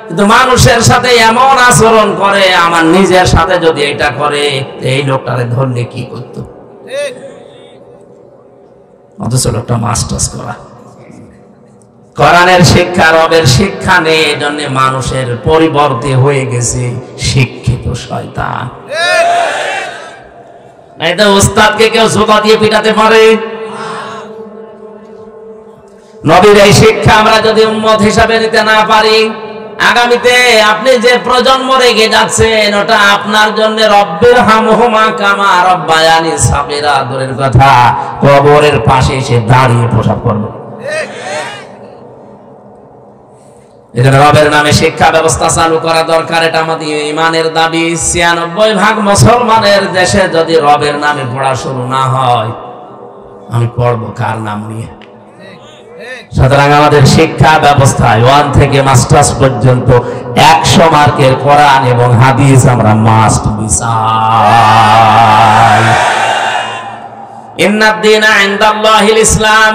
কিন্তু মানুষের সাথে এমন আচরণ করে, আমার নিজের সাথে যদি এটা করে এই লোকটারে ধরলে কি করতো? অথচ লোকটা মাস্টার্স করা। কোরআনের শিক্ষা রবের শিক্ষা নেই, এজন্য মানুষের পরিবর্তে হয়ে গেছে শিক্ষিত শয়তান। নাই তো উস্তাদকে কেউ জুতা দিয়ে পিটাতে পারে? নবীর এই শিক্ষা আমরা যদি উম্মত হিসাবে নিতে না পারি, আগামীতে আপনি যে প্রজন্ম রেখে যাচ্ছেন ওটা আপনার জন্য রব্বির হামহুমা কামা রব্বায়ানি সাগীরা দূরের কথা, কবরের পাশে এসে দাঁড়িয়ে প্রসাব করবে। এজন্য রবের নামে শিক্ষা ব্যবস্থা চালু করা দরকার, এটা আমাদের ইমানের দাবি। 96% মুসলমানের দেশে যদি রবের নামে পড়া শুরু না হয়, আমি পড়বো কার নাম নিয়ে? সুতরাং আমাদের শিক্ষা ব্যবস্থায় 1 থেকে মাস্টার্স পর্যন্ত 100 মার্কের কোরআন এবং হাদিস আমরা মাস্ট বিচার। ইন্নাদ দীনা ইনদাল্লাহিল ইসলাম,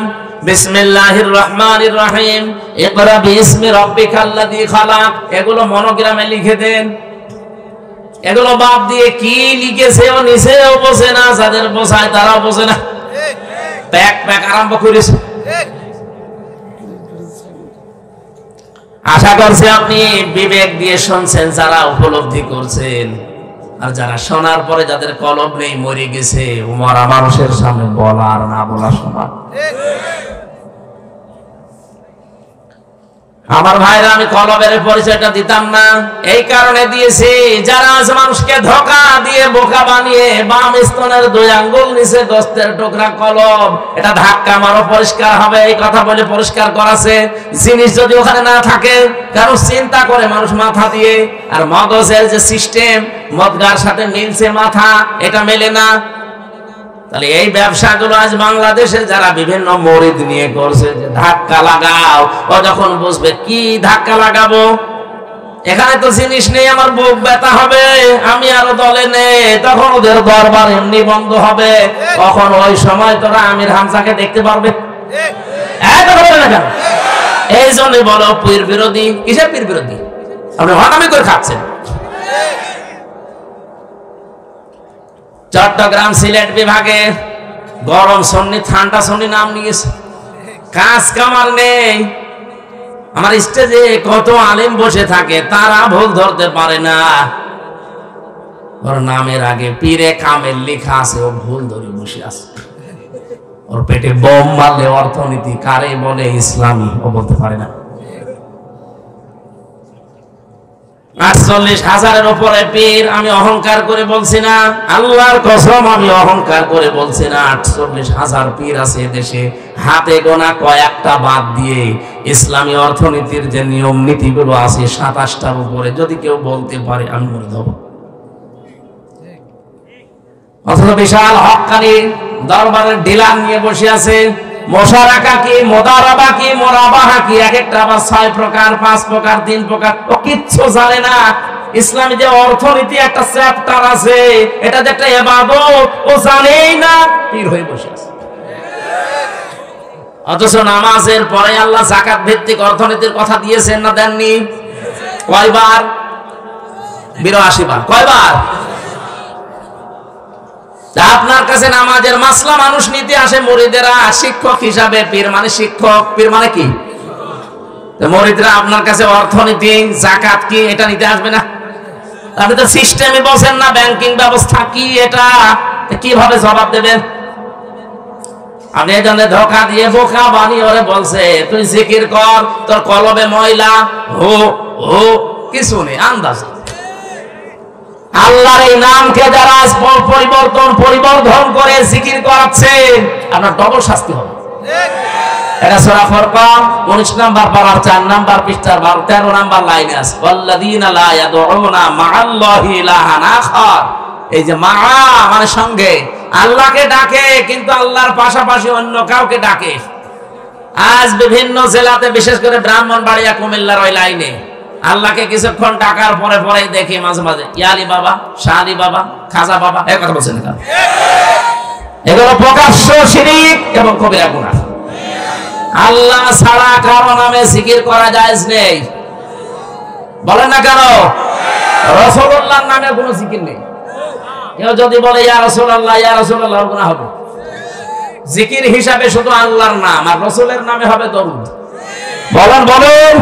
বিসমিল্লাহির রহমানির রহিম, ইকরা বিইসমি রাব্বিকাল্লাযী খালাক। এগুলো মনোগ্রামে লিখে দেন। এগুলো বাদ দিয়ে কি লিখেছে ও নিচেও বোঝে না, যাদের বোঝায় তারাও বোঝে না। প্যাক প্যাক আরম্ভ করেছে। আশা করছি আপনি বিবেক দিয়ে শুনছেন, যারা উপলব্ধি করছেন। আর যারা শোনার পরে যাদের কলব নেই, মরে গেছে, মরা মানুষের সামনে বলা আর না বলা সমান। আমার ভাইরা, আমি কলবের পরিচয়টা দিতাম না, এই কারণে দিয়েছি যারা আজ মানুষকে ধোঁকা দিয়ে বোকা বানিয়ে বাম স্তনের 2 আঙ্গুল নিচে গোস্তের টুকরা কলব, এটা ধাক্কা মারো পরিষ্কার হবে এই কথা বলে পরিষ্কার করাছে। জিনিস যদি ওখানে না থাকে, কারণ চিন্তা করে মানুষ মাথা দিয়ে, আর মগজের যে সিস্টেম মদগার সাথে মিলছে মাথা, এটা মেলে না। তাহলে এই ব্যবসাগুলো আজ বাংলাদেশে যারা বিভিন্ন মরিদ নিয়ে করছে, যে ধাক্কা লাগাও, ও যখন বুঝবে কি ধাক্কা লাগাবো, এখানে তো জিনিস নেই, আমার বুক ব্যথা হবে, আমি আরো দলে নেই, তখন ওদের দরবার এমনি বন্ধ হবে। তখন ওই সময় তোরা আমির হামজাকে দেখতে পারবে। এই জন্য বলো পীর বিরোধী। কিসের পীর বিরোধী? আপনি হনামি করে খাচ্ছেন। চট্টগ্রাম সিলেট বিভাগে গরম সন্নি ঠান্ডা সন্নি নাম নিয়েছে। কাজ কামার নেই। আমার স্টেজে কত আলেম বসে থাকে, তারা ভুল ধরতে পারে না। ওর নামের আগে পীরে কামেল লেখা আছে, ও ভুল ধরে বসে আছে। ওর পেটে বোম মারলে অর্থনীতি কারে বলে ইসলামী, ও বলতে পারে না। 48,000-এর উপরে পীর। আমি অহংকার করে বলছি না, আল্লাহর কসম আমি অহংকার করে বলছি না। 48,000 পীর আছে দেশে, হাতে গোনা কয়েকটা বাদ দিয়ে ইসলামী অর্থনীতির যে নিয়ম নীতিগুলো আছে 27টার উপরে যদি কেউ বলতে পারে আমি বলে দেব। অথচ বিশাল হক্কানি দরবারের ডিলার নিয়ে বসে আছে। মোশারাকা কি, মোদারাবা কি, মোরাবাহা কি, এক একটা আবার 6 প্রকার, 5 প্রকার, 3 প্রকার, ও কিচ্ছু জানে না। ইসলামী যে অর্থনীতি একটা চ্যাপ্টার আছে, এটা যে একটা ইবাদত, ও জানেই না, পীর হয়ে বসে আছে। অথচ নামাজের পরে আল্লাহ যাকাত ভিত্তিক অর্থনীতির কথা দিয়েছেন না দেননি? কয়বার? 82 বার। কয়বার? আপনার কাছে নামাজের মাসলা মানুষ নিতে আসে মুরিদেরা শিক্ষক হিসাবে। পীর মানে শিক্ষক, পীর মানে কি? মুরিদরা আপনার কাছে অর্থনীতি, যাকাত কি, এটা নিতে আসবে না? আপনি তো সিস্টেমে বসেন না, ব্যাংকিং ব্যবস্থা কি, এটা কিভাবে জবাব দেবেন? আপনি এজন্য ধোকা দিয়ে বোকা বানিয়ে ওরে বলছে তুই জিকির কর, তোর কলবে ময়লা, হো হো কিছু নেই, আন্দাজ। আল্লাহর এই নামকে যারা পরিবর্ধন করে জিকির করাচ্ছে, আপনার ডবল শাস্তি হবে। এটা সূরা ফুরকান 19 নাম্বার পারার 4 নাম্বার পৃষ্ঠার 13 নাম্বার লাইনে আছে, ওয়াল্লাযীনা লা ইয়াদউনা মা'আল্লাহি ইলাহান আখার। এই যে মা মানে সঙ্গে, আল্লাহকে ডাকে কিন্তু আল্লাহর পাশাপাশি অন্য কাউকে ডাকে। আজ বিভিন্ন জেলাতে, বিশেষ করে ব্রাহ্মণবাড়িয়া, কুমিল্লার ওই লাইনে আল্লাহকে কিছুক্ষণ ডাকার পরে পরে দেখি মাঝে মাঝে ইয়ালি বাবা, শালি বাবা, খাজা বাবা, এই কথা বলছেন না? এগুলো প্রকাশ্য শিরক এবং কবিরা গুনাহ। আল্লাহ ছাড়া কারো নামে জিকির করা জায়েজ নেই। বলেন না কেন? রাসূলুল্লাহর নামে কোনো জিকির নেই। কেউ যদি বলে ইয়া রাসূলুল্লাহ, ইয়া রাসূলুল্লাহ, গুনাহ হবে। জিকির হিসাবে শুধু আল্লাহর নাম, আর রাসূলের নামে হবে দরুদ। বলেন বলেন।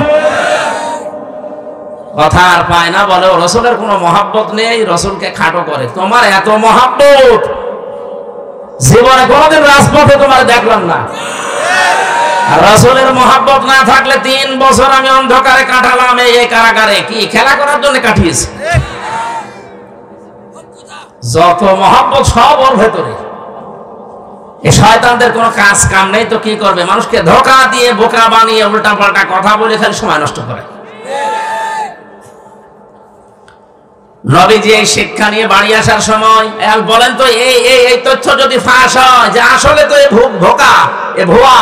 কথা আর পায় না, বলে রাসূলের কোনো মহব্বত নেই, রাসূলকে খাটো করে। তোমার এত মহব্বত, জীবনে কোনোদিন রাজপথে তোমার দেখলাম না। আর রাসূলের মহব্বত না থাকলে 3 বছর আমি অন্ধকারে কাটালাম এই কারাগারে, কি খেলা করার জন্য কাটিয়েছি? যত মহব্বত সব ওর ভেতরে। এই শয়তানদের কোনো কাজ কাম নেই, তো কি করবে? মানুষকে ধোঁকা দিয়ে বোকা বানিয়ে উল্টা পাল্টা কথা বলে খালি সময় নষ্ট করে। নবীজি এই শিক্ষা নিয়ে বাড়ি আসার সময় বলেন তো এই তথ্য যদি ফাঁস হয় যে আসলে তো ধোঁকা, এ ভুয়া,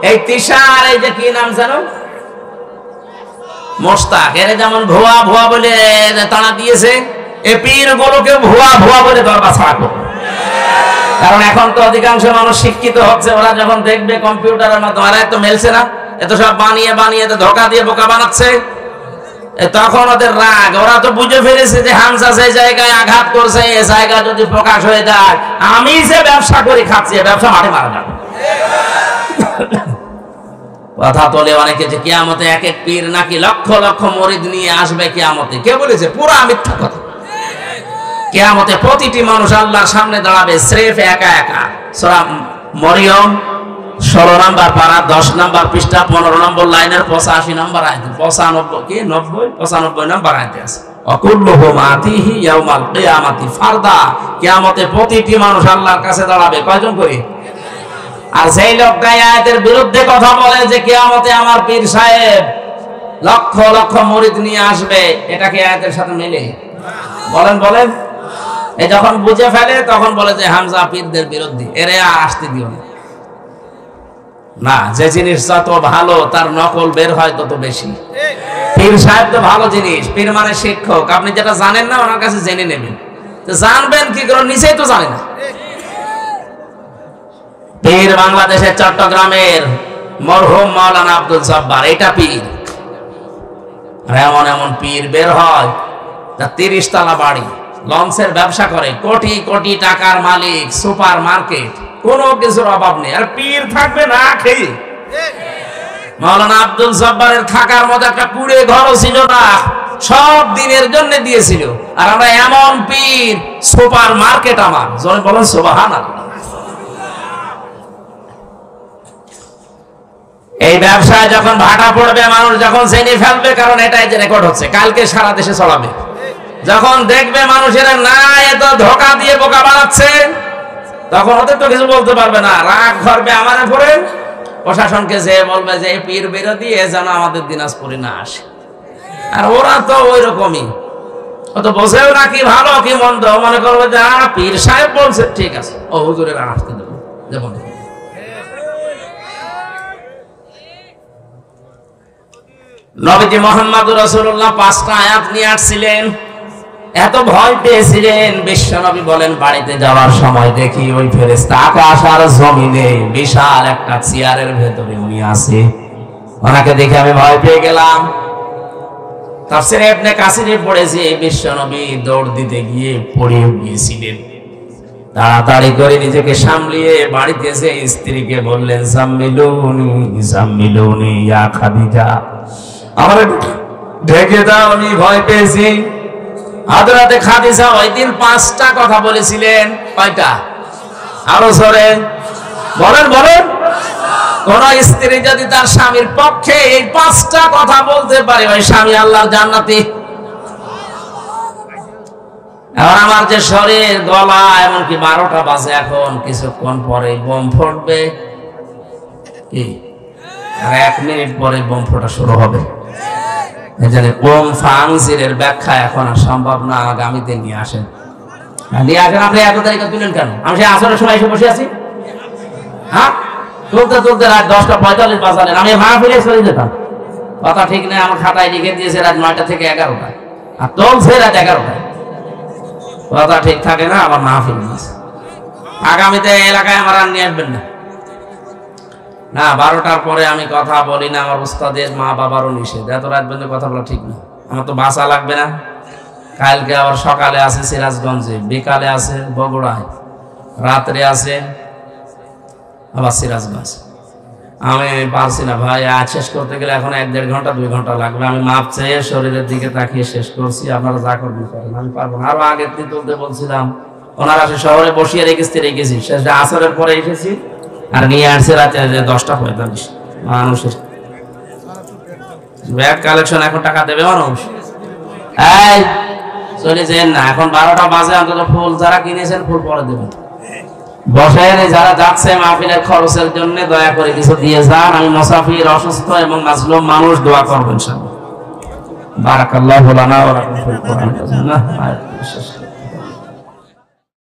এই তিশার, এই যে কি নাম জানো, মোস্তাক, এর যেমন ভুয়া ভুয়া বলে তাড়া দিয়েছে, এ পীর গুলোকে ভুয়া ভুয়া বলে দরবার ছাড়া করবে। কারণ এখন তো অধিকাংশ মানুষ শিক্ষিত হচ্ছে, ওরা যখন দেখবে কম্পিউটারের মাধ্যমে, এরা তো মেলছে না, এত সব বানিয়ে বানিয়ে ধোঁকা দিয়ে বোকা বানাচ্ছে, তখন ওদের রাগ। ওরা তো বুঝে ফেলেছে যে হামজা যে জায়গায় আঘাত করছে, এই জায়গা যদি প্রকাশ হয়ে যায়, আমি যে ব্যবসা করে খাচ্ছি, ব্যবসা মাঠে মারা যাবে। কথা তোলে অনেকে যে কিয়ামতে এক এক পীর নাকি লক্ষ লক্ষ মুরিদ নিয়ে আসবে কিয়ামতে। কে বলেছে? পুরা মিথ্যা কথা। কিয়ামতে প্রতিটি মানুষ আল্লাহর সামনে দাঁড়াবে স্রেফ একা একা। সূরা মরিয়ম 16 নাম্বার পারা 10 নাম্বার পৃষ্ঠা 15 নম্বর লাইনের 85 নাম্বার আয়াত, 95 নাম্বার আয়াতে আছে, অকুল্লুহুম আতিহি ইয়াউমাল কিয়ামাতি ফারদা। কিয়ামতে প্রতিটি মানুষ আল্লাহর কাছে দাঁড়াবে কয়জন করে? আর সেই লোকটা আয়াতের বিরুদ্ধে কথা বলে যে কিয়ামতে আমার পীর সাহেব লক্ষ লক্ষ মুরিদ নিয়ে আসবে, এটা কি আয়াতের সাথে মেলে? বলেন বলেন। এই যখন বুঝে ফেলে তখন বলে যে হামজা পীরদের বিরোধী, এরে আর আসতে দিও না। না, যে জিনিস যত ভালো তার নকল বের হয় তত বেশি। পীর সাহেব তো ভালো জিনিস, পীর মানে শিক্ষক। আপনি যেটা জানেন না ওনার কাছে জেনে নেবেন। তো জানবেন কি করে? নিজেই তো জানেন না। পীর বাংলাদেশের চট্টগ্রামের মরহুম মাওলানা আব্দুল জব্বার, এটা পীর। এমন এমন পীর বের হয়, 30 তলা বাড়ি, লঞ্চের ব্যবসা করে, কোটি কোটি টাকার মালিক, সুপার মার্কেট, কোনো কিছুর অভাব নেই। আর পীর থাকবে না খেয়ে, মাওলানা আব্দুল জব্বারের থাকার মতো একটা কুড়ে ঘরও ছিল না, সব দিনের জন্য দিয়েছিল। আর আমরা এমন পীর, সুপার মার্কেট আমার, জোরে বলেন সুবহানাল্লাহ। এই ব্যবসায় যখন ভাটা পড়বে, মানুষ যখন জেনে ফেলবে, কারণ এটাই যে রেকর্ড হচ্ছে, কালকে সারা দেশে ছড়াবে। যখন দেখবে মানুষের না এত ধোকা দিয়ে বোকা বানাচ্ছে, তখন ওদের তো কিছু বলতে পারবে না, রাগ ধরবে আমাদের পরে। প্রশাসনকে যে বলবে যে পীর বিরোধী, এ যেন আমাদের দিনাজপুরে না আসে। আর ওরা তো ওই রকমই, ও তো বোঝেও না কি ভালো কি মন্দ, মনে করবে যে পীর সাহেব বলছে ঠিক আছে, ও হুজুরের আসতে দেবো যেমন। নবীজি মুহাম্মদুর রাসূলুল্লাহ 5টা আয়াত নিয়ে আসছিলেন, এত ভয় পেয়েছিলেন। বিশ্বনবী বলেন, বাড়িতে যাওয়ার সময় দেখি ওই ফেরেশতা আকাশ আর জমিনে বিশাল একটা চেয়ারের ভেতরে উনি আছে, ওনাকে দেখে আমি ভয় পেয়ে গেলাম। তাফসীরে ইবনে কাসিরে পড়েছে, বিশ্বনবী দৌড় দিতে গিয়ে পড়ে গিয়েছিলেন। তাড়াতাড়ি করে নিজেকে সামলিয়ে বাড়িতে এসে স্ত্রীকে বললেন, জাম্মিলুনি জাম্মিলুনি ইয়া খাদিজা, আমার ঢেকে দাও, আমি ভয় পেয়েছি। হযরতে খাদিজা ওই দিন 5টা কথা বলেছিলেন। কয়টা? আরো জোরে বলেন বলেন। কোন স্ত্রী যদি তার স্বামীর পক্ষে এই 5টা কথা বলতে পারে, ওই স্বামী আল্লাহর জান্নাতি। আর আমার যে শরীর, গলা, এমনকি 12টা বাজে এখন, কিছুক্ষণ পরে বোম ফুটবে। কি আর 1 মিনিট পরে বোম ফোটা শুরু হবে। ওম ফাংজিরের ব্যাখ্যা এখন আর সম্ভব না, আগামীতে নিয়ে আসেন। নিয়ে আসেন। আপনি এত তারিখে তুলেন কেন? আমি সেই আসরের সময় এসে বসে আছি, হ্যাঁ, তুলতে তুলতে রাত 10:45 বাজালেন, আমি মাহফিলে চলে যেতাম। কথা ঠিক নেই, আমার খাতায় লিখে দিয়েছে রাত 9টা থেকে 11টা, আর চলছে রাত 11টায়। কথা ঠিক থাকে না, আমার মাহফিল আছে। আগামীতে এলাকায় আমার আর নিয়ে আসবেন না। না, 12টার পরে আমি কথা বলি না, আমার উস্তাদের মা বাবারও নিষেধ। এত রাত পর্যন্ত কথা বলা ঠিক না, আমার তো বাসা লাগবে না। কালকে আবার সকালে আছে সিরাজগঞ্জে, বিকালে আছে বগুড়ায়, রাত্রে আছে আবার সিরাজগঞ্জ। আমি পারছি না ভাই, আজ শেষ করতে গেলে এখন 1-1.5 ঘন্টা 2 ঘন্টা লাগবে। আমি মাপ চেয়ে শরীরের দিকে তাকিয়ে শেষ করছি, আপনারা যা করবেন করেন, আমি পারবো না। আরো আগের দিন তুলতে বলছিলাম, ওনারা সে শহরে বসিয়ে রেখেছি, শেষ আসরের পরে এসেছি, আর নিয়ে আসছে রাতে 10:45। মানুষের ব্যাগ কালেকশন, এখন টাকা দেবে মানুষ। এই চলে যেন না, এখন 12টা বাজে, অন্তত ফুল যারা কিনেছেন ফুল পরে দেবেন। বসেন, যারা যাচ্ছে মাহফিলের খরচের জন্য দয়া করে কিছু দিয়ে যান। আমি মুসাফির, অসুস্থ এবং মাজলুম মানুষ, দোয়া করবেন সব। বারাকাল্লাহু লানা ওয়া লাকুম ফিল কোরআন।